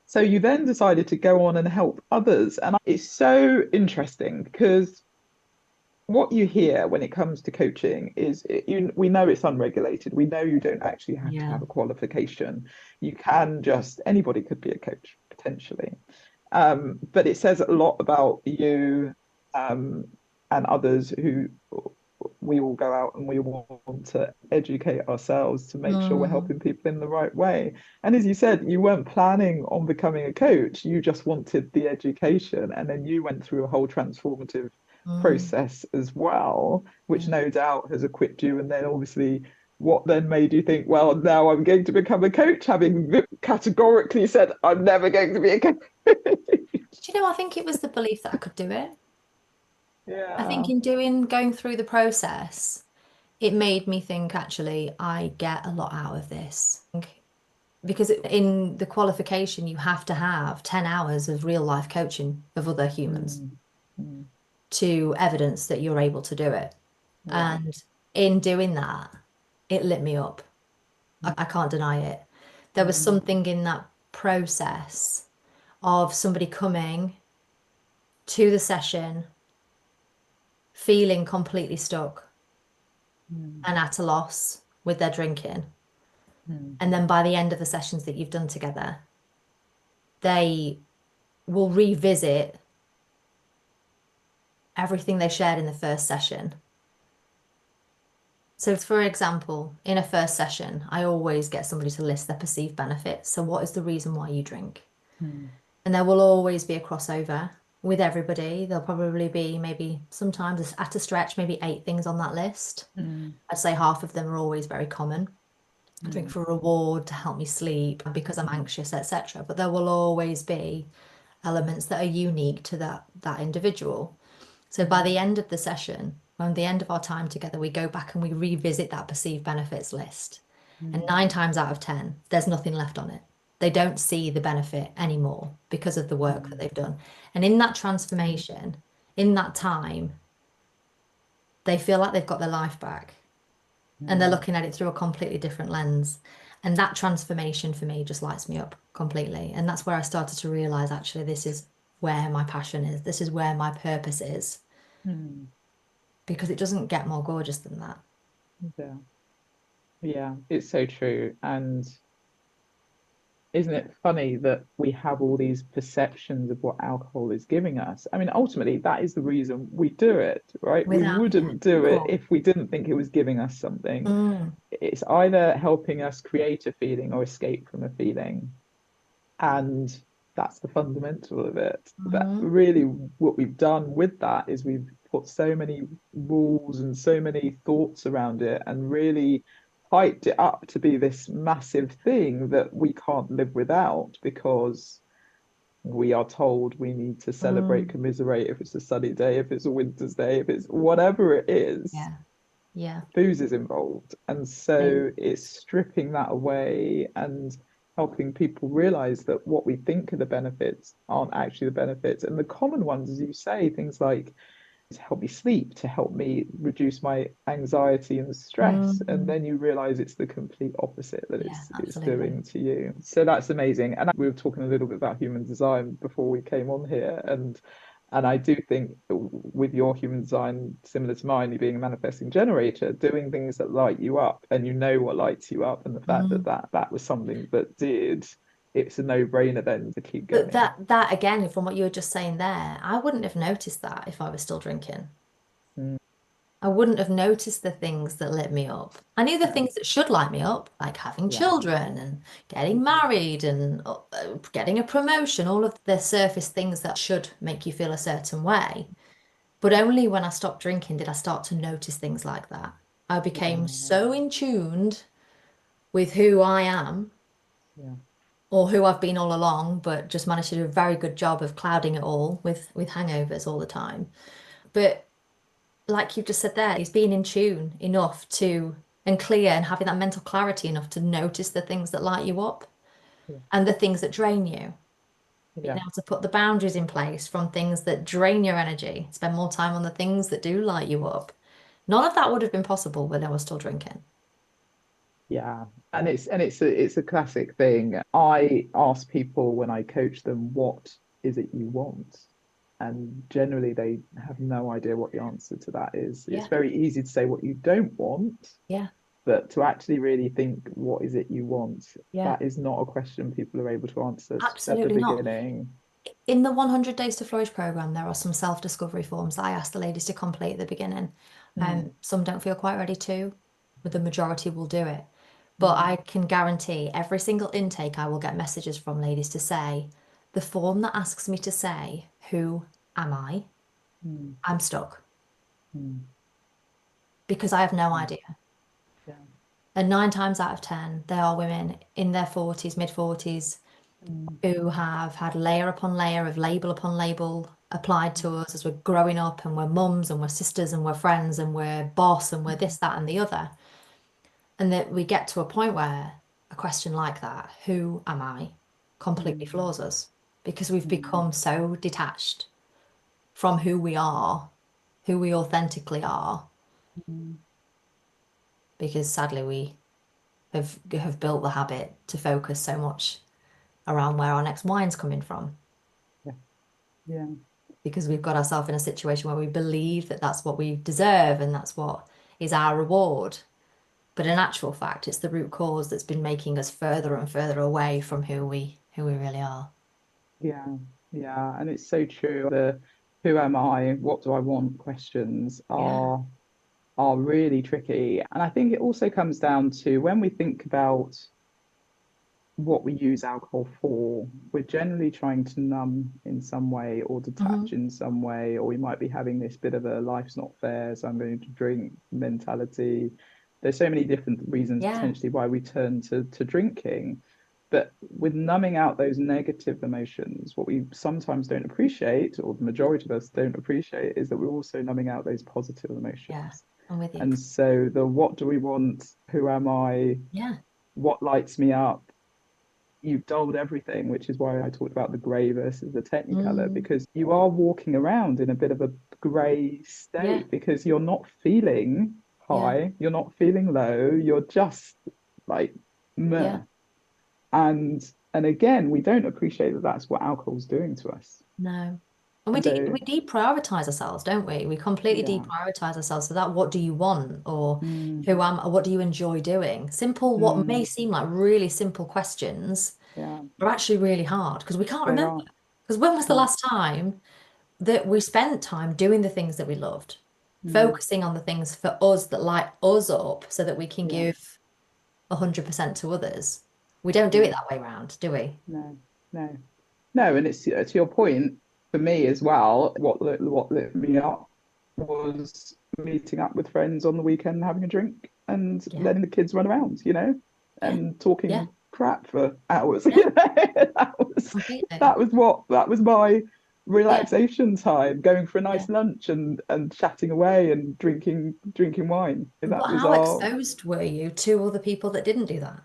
[SPEAKER 2] So you then decided to go on and help others. And it's so interesting because what you hear when it comes to coaching is we know it's unregulated. We know you don't actually have to
[SPEAKER 1] Yeah.
[SPEAKER 2] have a qualification. You can just, anybody could be a coach potentially. But it says a lot about you and others who we all go out and we want to educate ourselves to make sure we're
[SPEAKER 1] Mm,
[SPEAKER 2] helping people in the right way. And as you said, you weren't planning on becoming a coach, you just wanted the education. And then you went through a whole transformative
[SPEAKER 1] mm,
[SPEAKER 2] process as well, which
[SPEAKER 1] yeah.
[SPEAKER 2] no doubt has equipped you. And then obviously, what then made you think, well, now I'm going to become a coach, having categorically said, I'm never going to be a coach?
[SPEAKER 1] Do you know, I think it was the belief that I could do it. I think
[SPEAKER 2] Yeah.
[SPEAKER 1] in going through the process, it made me think actually I get a lot out of this. Because in the qualification, you have to have 10 hours of real life coaching of other humans
[SPEAKER 2] Mm. Mm.
[SPEAKER 1] to evidence that you're able to do it.
[SPEAKER 2] Yeah.
[SPEAKER 1] And in doing that, it lit me up. I can't deny it. There was
[SPEAKER 2] Mm.
[SPEAKER 1] something in that process of somebody coming to the session feeling completely stuck and at a loss with their drinking. And then by the end of the sessions that you've done together, they will revisit everything they shared in the first session. So, for example, in a first session, I always get somebody to list their perceived benefits. So, what is the reason why you drink? And there will always be a crossover with everybody. There'll probably be maybe sometimes at a stretch, maybe 8 things on that list. I'd say half of them are always very common. I drink for a reward, to help me sleep, because I'm anxious, etc. But there will always be elements that are unique to that individual. So by the end of the session, by the end of our time together, we go back and we revisit that perceived benefits list. And 9 times out of 10, there's nothing left on it. They don't see the benefit anymore because of the work that they've done. And in that transformation, in that time, they feel like they've got their life back and they're looking at it through a completely different lens. And that transformation for me just lights me up completely. And that's where I started to realize actually this is where my passion is. This is where my purpose is. Because it doesn't get more gorgeous than that.
[SPEAKER 2] Yeah. Yeah, it's so true. And isn't it funny that we have all these perceptions of what alcohol is giving us? I mean, ultimately, that is the reason we do it, right? We
[SPEAKER 1] Without, yeah,
[SPEAKER 2] wouldn't do it
[SPEAKER 1] cool.
[SPEAKER 2] if we didn't think it was giving us something. It's either helping us create a feeling or escape from a feeling. And that's the fundamental of it. But really, what we've done with that is we've put so many rules and so many thoughts around it and really hyped it up to be this massive thing that we can't live without because we are told we need to celebrate, commiserate if it's a sunny day, if it's a winter's day, if it's whatever it is.
[SPEAKER 1] Yeah. Yeah.
[SPEAKER 2] Booze is involved. And so it's stripping that away and helping people realize that what we think are the benefits aren't actually the benefits. And the common ones, as you say, things like to help me sleep, to help me reduce my anxiety and stress. And then you realize it's the complete opposite that it's doing to you. So that's amazing. And we were talking a little bit about human design before we came on here. And I do think with your human design, similar to mine, you being a manifesting generator, doing things that light you up and you know what lights you up, and the fact that was something that did, it's a no-brainer then to keep going.
[SPEAKER 1] But that again, from what you were just saying there, I wouldn't have noticed that if I was still drinking. I wouldn't have noticed the things that lit me up. I knew the things that should light me up, like having children and getting married and getting a promotion, all of the surface things that should make you feel a certain way. But only when I stopped drinking did I start to notice things like that. I became so in tuned with who I am or who I've been all along, but just managed to do a very good job of clouding it all with hangovers all the time. But like you've just said there, it's being in tune enough to and clear and having that mental clarity enough to notice the things that light you up and the things that drain you. Being able to put the boundaries in place from things that drain your energy, spend more time on the things that do light you up. None of that would have been possible when I was still drinking.
[SPEAKER 2] Yeah, and it's a classic thing. I ask people when I coach them, what is it you want? And generally they have no idea what the answer to that is. It's very easy to say what you don't want.
[SPEAKER 1] Yeah.
[SPEAKER 2] But to actually really think, what is it you want?
[SPEAKER 1] Yeah.
[SPEAKER 2] That is not a question people are able to answer
[SPEAKER 1] Absolutely
[SPEAKER 2] at the
[SPEAKER 1] not.
[SPEAKER 2] beginning.
[SPEAKER 1] In the 100 Days to Flourish program, there are some self-discovery forms that I ask the ladies to complete at the beginning. Some don't feel quite ready to, but the majority will do it. But I can guarantee every single intake I will get messages from ladies to say, the form that asks me to say, who am I? I'm stuck. Because I have no idea. And 9 times out of 10, there are women in their 40s, mid 40s, who have had layer upon layer of label upon label applied to us as we're growing up and we're mums and we're sisters and we're friends and we're boss and we're this, that, and the other. And that we get to a point where a question like that, who am I, completely floors us because we've become so detached from who we are, who we authentically are, because sadly we have built the habit to focus so much around where our next wine's coming from,
[SPEAKER 2] Yeah. Yeah.
[SPEAKER 1] because we've got ourselves in a situation where we believe that that's what we deserve and that's what is our reward. But in actual fact, it's the root cause that's been making us further and further away from who we really are.
[SPEAKER 2] Yeah. Yeah. And it's so true. The who am I? What do I want? Questions
[SPEAKER 1] Yeah.
[SPEAKER 2] are really tricky. And I think it also comes down to when we think about what we use alcohol for, we're generally trying to numb in some way or
[SPEAKER 1] Hmm.
[SPEAKER 2] detach in some way, or we might be having this bit of a life's not fair, so I'm going to drink mentality. There's so many different reasons
[SPEAKER 1] Yeah.
[SPEAKER 2] potentially why we turn to drinking. But with numbing out those negative emotions, what we sometimes don't appreciate, or the majority of us don't appreciate, is that we're also numbing out those positive
[SPEAKER 1] Yeah.
[SPEAKER 2] emotions.
[SPEAKER 1] I'm with you.
[SPEAKER 2] And so the what do we want? Who am I?
[SPEAKER 1] Yeah.
[SPEAKER 2] What lights me up? You've dulled everything, which is why I talked about the grey versus the technicolor,
[SPEAKER 1] Mm.
[SPEAKER 2] because you are walking around in a bit of a grey
[SPEAKER 1] Yeah.
[SPEAKER 2] state because you're not feeling
[SPEAKER 1] Yeah.
[SPEAKER 2] high, you're not feeling low, you're just like meh.
[SPEAKER 1] Yeah.
[SPEAKER 2] And and again, we don't appreciate that that's what alcohol's doing to us.
[SPEAKER 1] No. And
[SPEAKER 2] And so,
[SPEAKER 1] we deprioritize ourselves, don't we? We completely
[SPEAKER 2] yeah,
[SPEAKER 1] deprioritize ourselves. So that what do you want, or
[SPEAKER 2] mm,
[SPEAKER 1] or what do you enjoy doing? Simple, what may
[SPEAKER 2] mm,
[SPEAKER 1] seem like really simple questions
[SPEAKER 2] yeah,
[SPEAKER 1] are actually really hard because we can't
[SPEAKER 2] they
[SPEAKER 1] remember.
[SPEAKER 2] are.
[SPEAKER 1] Because when was the
[SPEAKER 2] No,
[SPEAKER 1] last time that we spent time doing the things that we loved,
[SPEAKER 2] mm,
[SPEAKER 1] focusing on the things for us that light us up so that we can
[SPEAKER 2] yeah,
[SPEAKER 1] give 100% to others? We don't do it
[SPEAKER 2] no,
[SPEAKER 1] that way around, do we?
[SPEAKER 2] no, no. No, and it's to your point for me as well. What lit me up was meeting up with friends on the weekend, having a drink, and
[SPEAKER 1] Yeah.
[SPEAKER 2] letting the kids run around,
[SPEAKER 1] Yeah.
[SPEAKER 2] and
[SPEAKER 1] Yeah.
[SPEAKER 2] talking crap for hours.
[SPEAKER 1] Yeah.
[SPEAKER 2] That
[SPEAKER 1] Completely.
[SPEAKER 2] was that was my
[SPEAKER 1] Yeah.
[SPEAKER 2] relaxation time, going for a
[SPEAKER 1] Yeah.
[SPEAKER 2] nice lunch and chatting away and drinking wine. That
[SPEAKER 1] But
[SPEAKER 2] was
[SPEAKER 1] how
[SPEAKER 2] our
[SPEAKER 1] exposed were you to other people that didn't do that?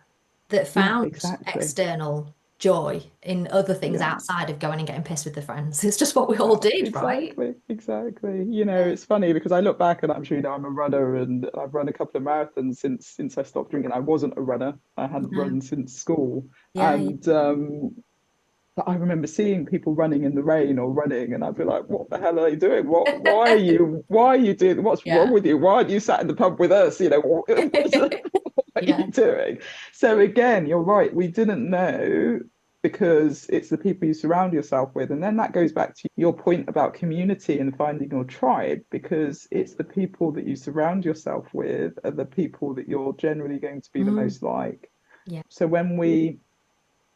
[SPEAKER 1] That
[SPEAKER 2] yeah,
[SPEAKER 1] found
[SPEAKER 2] exactly.
[SPEAKER 1] external joy in other things
[SPEAKER 2] Yeah.
[SPEAKER 1] outside of going and getting pissed with their friends. It's just what we all
[SPEAKER 2] Yeah,
[SPEAKER 1] did, right?
[SPEAKER 2] exactly, exactly.
[SPEAKER 1] Yeah.
[SPEAKER 2] It's funny because I look back and I'm sure I'm a runner and I've run a couple of marathons since I stopped drinking. I wasn't a runner. I hadn't
[SPEAKER 1] No.
[SPEAKER 2] run since school.
[SPEAKER 1] Yeah. Yeah.
[SPEAKER 2] And but I remember seeing people running in the rain or running and I'd be like, what the hell are they doing? Why are you doing what's wrong
[SPEAKER 1] Yeah.
[SPEAKER 2] with you? Why aren't you sat in the pub with us? What are you
[SPEAKER 1] Yeah.
[SPEAKER 2] doing? So again, you're right. We didn't know because it's the people you surround yourself with. And then that goes back to your point about community and finding your tribe, because it's the people that you surround yourself with are the people that you're generally going to be the
[SPEAKER 1] Mm.
[SPEAKER 2] most like.
[SPEAKER 1] Yeah.
[SPEAKER 2] So when we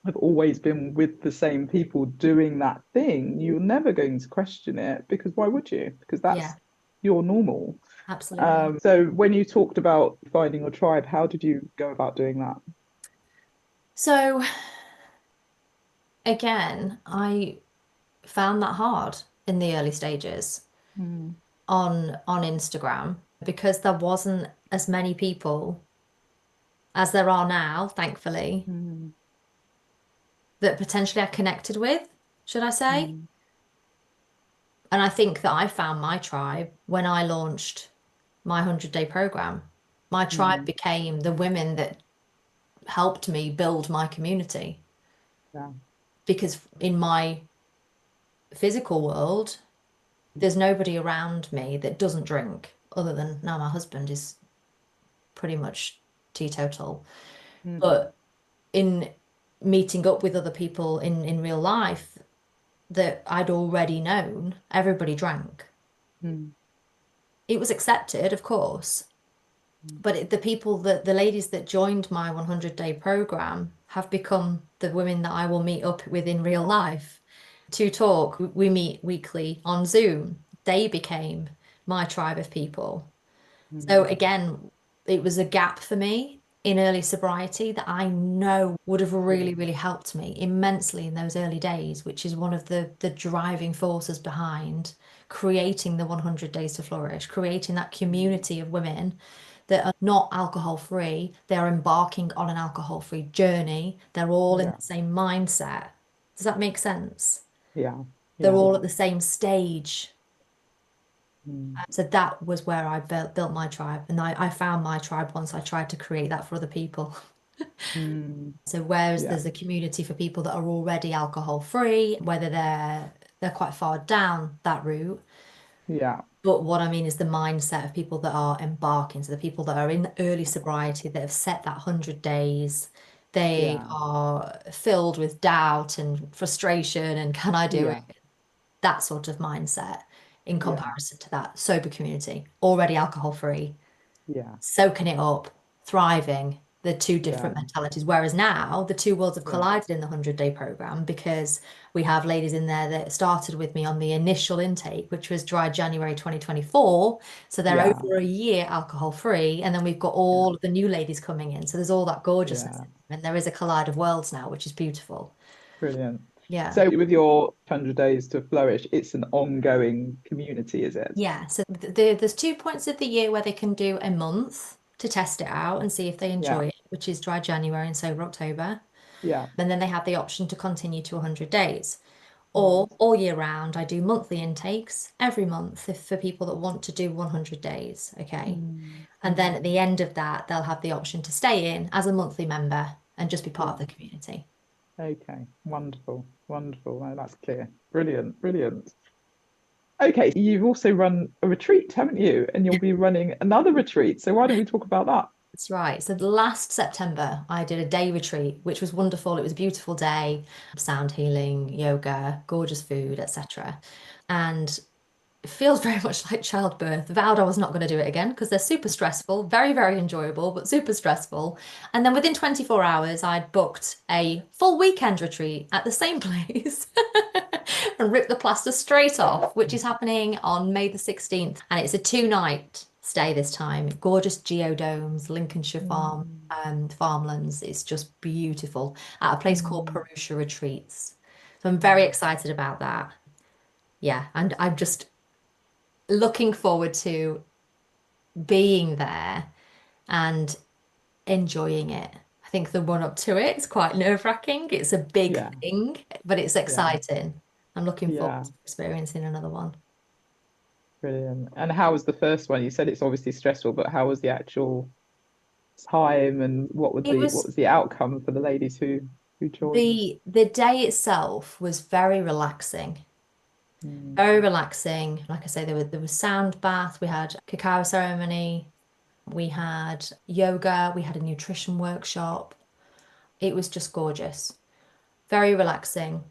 [SPEAKER 2] have always been with the same people doing that thing, you're never going to question it because why would you? Because
[SPEAKER 1] Yeah.
[SPEAKER 2] that's your normal.
[SPEAKER 1] Absolutely.
[SPEAKER 2] So when you talked about finding your tribe, how did you go about doing that?
[SPEAKER 1] So again, I found that hard in the early stages
[SPEAKER 2] Mm,
[SPEAKER 1] on Instagram because there wasn't as many people as there are now, thankfully,
[SPEAKER 2] mm,
[SPEAKER 1] that potentially I connected with, should I say?
[SPEAKER 2] mm,
[SPEAKER 1] And I think that I found my tribe when I launched my 100-day program. My tribe
[SPEAKER 2] mm,
[SPEAKER 1] became the women that helped me build my community
[SPEAKER 2] yeah,
[SPEAKER 1] because in my physical world, there's nobody around me that doesn't drink other than now my husband is pretty much teetotal.
[SPEAKER 2] mm,
[SPEAKER 1] But in meeting up with other people in real life that I'd already known, everybody drank.
[SPEAKER 2] mm,
[SPEAKER 1] It was accepted, of course,
[SPEAKER 2] mm,
[SPEAKER 1] but the people that the ladies that joined my 100-day program have become the women that I will meet up with in real life to talk. We meet weekly on Zoom. They became my tribe of people. So
[SPEAKER 2] mm,
[SPEAKER 1] again, it was a gap for me in early sobriety that I know would have really, really helped me immensely in those early days, which is one of the driving forces behind creating the 100 Days to Flourish, creating that
[SPEAKER 2] mm.
[SPEAKER 1] community of women that are not alcohol free. They're embarking on an alcohol free journey. They're all in
[SPEAKER 2] Yeah,
[SPEAKER 1] the same mindset. Does that make sense?
[SPEAKER 2] yeah,
[SPEAKER 1] They're
[SPEAKER 2] yeah.
[SPEAKER 1] all at the same stage.
[SPEAKER 2] Mm.
[SPEAKER 1] So that was where I built my tribe. And I found my tribe once I tried to create that for other people. So whereas
[SPEAKER 2] Yeah.
[SPEAKER 1] there's a community for people that are already alcohol free, whether they're quite far down that route.
[SPEAKER 2] Yeah.
[SPEAKER 1] But what I mean is the mindset of people that are embarking, so the people that are in early sobriety that have set that 100 days, they
[SPEAKER 2] Yeah.
[SPEAKER 1] are filled with doubt and frustration and can I do it?
[SPEAKER 2] Yeah.
[SPEAKER 1] That sort of mindset in
[SPEAKER 2] Yeah.
[SPEAKER 1] comparison to that sober community, already alcohol free,
[SPEAKER 2] Yeah.
[SPEAKER 1] soaking it up, thriving, the two different
[SPEAKER 2] Yeah.
[SPEAKER 1] mentalities. Whereas now the two worlds have
[SPEAKER 2] Yeah.
[SPEAKER 1] collided in the 100-day program because we have ladies in there that started with me on the initial intake, which was dry January 2024. So they're
[SPEAKER 2] Yeah.
[SPEAKER 1] over a year alcohol free. And then we've got
[SPEAKER 2] Yeah.
[SPEAKER 1] all of the new ladies coming in. So there's all that gorgeousness
[SPEAKER 2] Yeah.
[SPEAKER 1] in there. And there is a collide of worlds now, which is beautiful.
[SPEAKER 2] Brilliant.
[SPEAKER 1] Yeah.
[SPEAKER 2] So with your 100 days to flourish, it's an ongoing community, is it?
[SPEAKER 1] Yeah, so there's 2 points of the year where they can do a month to test it out and see if they
[SPEAKER 2] Yeah.
[SPEAKER 1] enjoy it, which is dry January and sober October.
[SPEAKER 2] Yeah.
[SPEAKER 1] And then they have the option to continue to 100 days.
[SPEAKER 2] Right.
[SPEAKER 1] Or all year round, I do monthly intakes every month if for people that want to do 100 days. Okay.
[SPEAKER 2] Mm,
[SPEAKER 1] And then at
[SPEAKER 2] mm,
[SPEAKER 1] the end of that, they'll have the option to stay in as a monthly member and just be part of
[SPEAKER 2] yeah.
[SPEAKER 1] the community.
[SPEAKER 2] Okay. Wonderful. Wonderful. No, that's clear. Brilliant. Brilliant. Okay. You've also run a retreat, haven't you? And you'll be running another retreat. So why don't we talk about that?
[SPEAKER 1] That's right. So the last September, I did a day retreat, which was wonderful. It was a beautiful day, sound healing, yoga, gorgeous food, etc. And it feels very much like childbirth. Vowed I was not going to do it again because they're super stressful, very, very enjoyable, but super stressful. And then within 24 hours, I'd booked a full weekend retreat at the same place and ripped the plaster straight off, which is happening on May the 16th. And it's a 2-night stay this time. Gorgeous geodomes, Lincolnshire
[SPEAKER 2] Mm,
[SPEAKER 1] farmlands. It's just beautiful at a place called
[SPEAKER 2] mm,
[SPEAKER 1] Perusha Retreats. So I'm very
[SPEAKER 2] mm.
[SPEAKER 1] excited about that. Yeah, and I'm just looking forward to being there and enjoying it. I think the run up to it is quite nerve-wracking. It's a big
[SPEAKER 2] Yeah.
[SPEAKER 1] thing, but it's
[SPEAKER 2] Yeah.
[SPEAKER 1] exciting. I'm looking forward
[SPEAKER 2] Yeah.
[SPEAKER 1] to experiencing another one.
[SPEAKER 2] Brilliant. And how was the first one? You said it's obviously stressful, but how was the actual time and
[SPEAKER 1] It
[SPEAKER 2] what
[SPEAKER 1] was
[SPEAKER 2] was the outcome for the ladies who joined?
[SPEAKER 1] the day itself was very relaxing.
[SPEAKER 2] Mm,
[SPEAKER 1] Very relaxing. Like I say, there was sound bath, we had cacao ceremony, we had yoga, we had a nutrition workshop. It was just gorgeous. Very relaxing.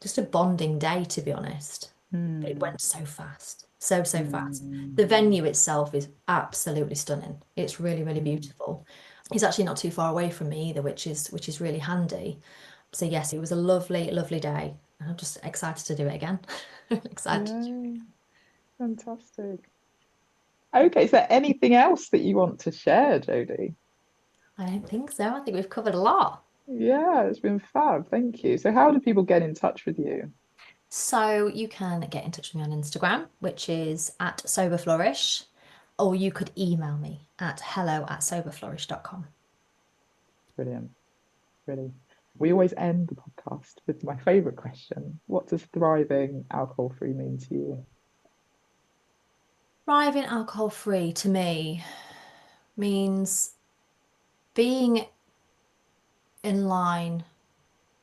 [SPEAKER 1] Just a bonding day, to be honest. It
[SPEAKER 2] mm,
[SPEAKER 1] went so fast, so, so fast.
[SPEAKER 2] mm,
[SPEAKER 1] The venue itself is absolutely stunning. It's really, really
[SPEAKER 2] mm.
[SPEAKER 1] beautiful. It's actually not too far away from me either, which is really handy. So yes, it was a lovely, lovely day. I'm just excited to do it again. Excited.
[SPEAKER 2] Yeah, fantastic. Okay, is there anything else that you want to share, Jodie?
[SPEAKER 1] I don't think so. I think we've covered a lot.
[SPEAKER 2] Yeah, it's been fab. Thank you. So, how do people get in touch with you?
[SPEAKER 1] So you can get in touch with me on Instagram, which is at soberflourish, or you could email me at hello@soberflourish.com.
[SPEAKER 2] Brilliant. Really. We always end the podcast with my favorite question. What does thriving alcohol-free mean to you?
[SPEAKER 1] Thriving alcohol free to me means being in line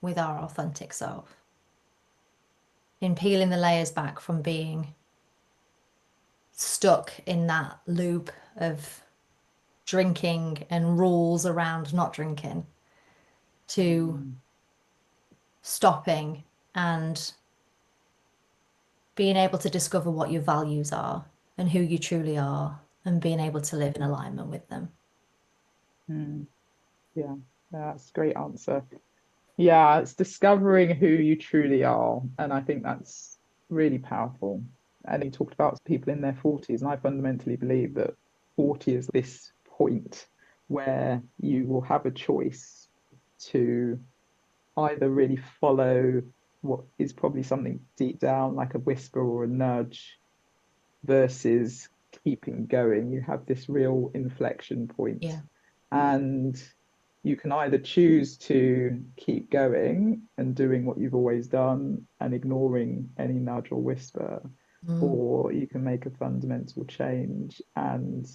[SPEAKER 1] with our authentic self, in peeling the layers back from being stuck in that loop of drinking and rules around not drinking, to
[SPEAKER 2] Mm,
[SPEAKER 1] stopping and being able to discover what your values are and who you truly are and being able to live in alignment with them.
[SPEAKER 2] mm, yeah, that's a great answer. Yeah, it's discovering who you truly are. And I think that's really powerful. And you talked about people in their 40s, and I fundamentally believe that 40 is this point where you will have a choice to either really follow what is probably something deep down, like a whisper or a nudge, versus keeping going. You have this real inflection point,
[SPEAKER 1] Yeah.
[SPEAKER 2] and you can either choose to keep going and doing what you've always done and ignoring any nudge or whisper,
[SPEAKER 1] Mm.
[SPEAKER 2] or you can make a fundamental change and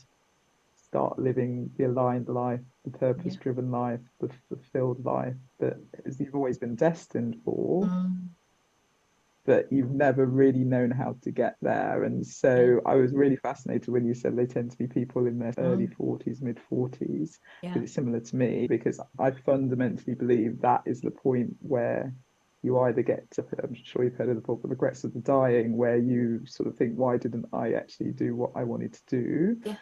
[SPEAKER 2] start living the aligned life, the purpose-driven life, the fulfilled life that you've always been destined for, but you've never really known how to get there. And so I was really fascinated when you said they tend to be people in their early 40s, mid 40s, because it's similar to me, because I fundamentally believe that is the point where you either get to, I'm sure you've heard of the book, The Regrets of the Dying, where you sort of think, why didn't I actually do what I wanted to do?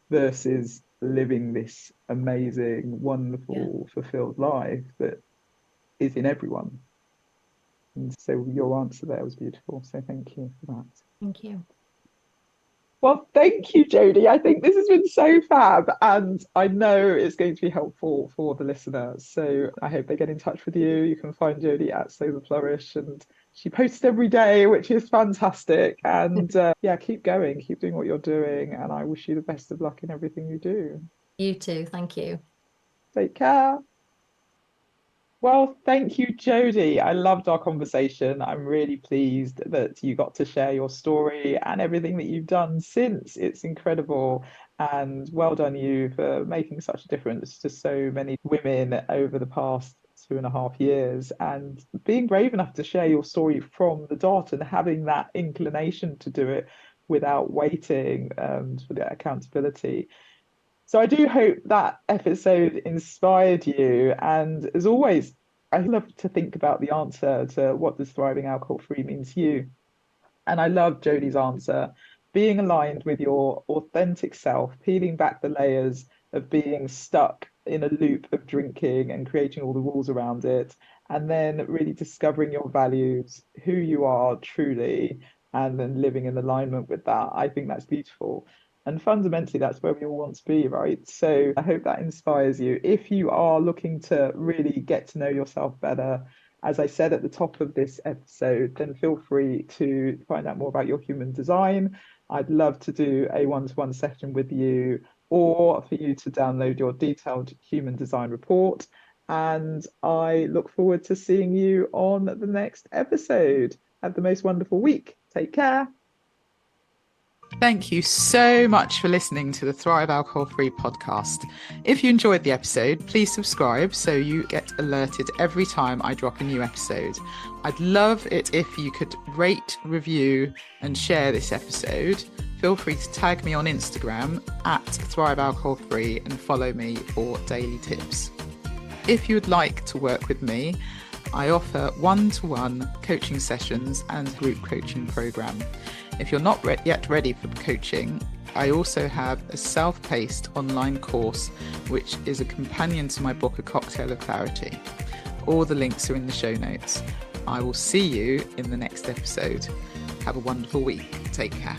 [SPEAKER 2] Versus living this amazing, wonderful, fulfilled life that is in everyone. And so your answer there was beautiful. So thank you for that.
[SPEAKER 1] Thank you.
[SPEAKER 2] Well, thank you, Jodi. I think this has been so fab, and I know it's going to be helpful for the listeners. So I hope they get in touch with you. You can find Jodi at Flourish, and she posts every day, which is fantastic. And keep going, keep doing what you're doing, and I wish you the best of luck in everything you do.
[SPEAKER 1] You too. Thank you.
[SPEAKER 2] Take care. Well, thank you, Jodi. I loved our conversation. I'm really pleased that you got to share your story and everything that you've done since. It's incredible. And well done you for making such a difference to so many women over the past 2.5 years, and being brave enough to share your story from the dot and having that inclination to do it without waiting for the accountability. So I do hope that episode inspired you. And as always, I love to think about the answer to what does thriving alcohol-free mean to you. And I love Jodi's answer, being aligned with your authentic self, peeling back the layers of being stuck in a loop of drinking and creating all the rules around it, and then really discovering your values, who you are truly, and then living in alignment with that. I think that's beautiful. And fundamentally, that's where we all want to be, right? So I hope that inspires you. If you are looking to really get to know yourself better, as I said at the top of this episode, then feel free to find out more about your human design. I'd love to do a one-to-one session with you, or for you to download your detailed human design report. And I look forward to seeing you on the next episode. Have the most wonderful week. Take care. Thank you so much for listening to the Thrive Alcohol Free podcast. If you enjoyed the episode, please subscribe so you get alerted every time I drop a new episode. I'd love it if you could rate, review, and share this episode. Feel free to tag me on Instagram at Thrive Alcohol Free and follow me for daily tips. If you would like to work with me, I offer one-to-one coaching sessions and group coaching program. If you're not yet ready for coaching, I also have a self-paced online course, which is a companion to my book, A Cocktail of Clarity. All the links are in the show notes. I will see you in the next episode. Have a wonderful week. Take care.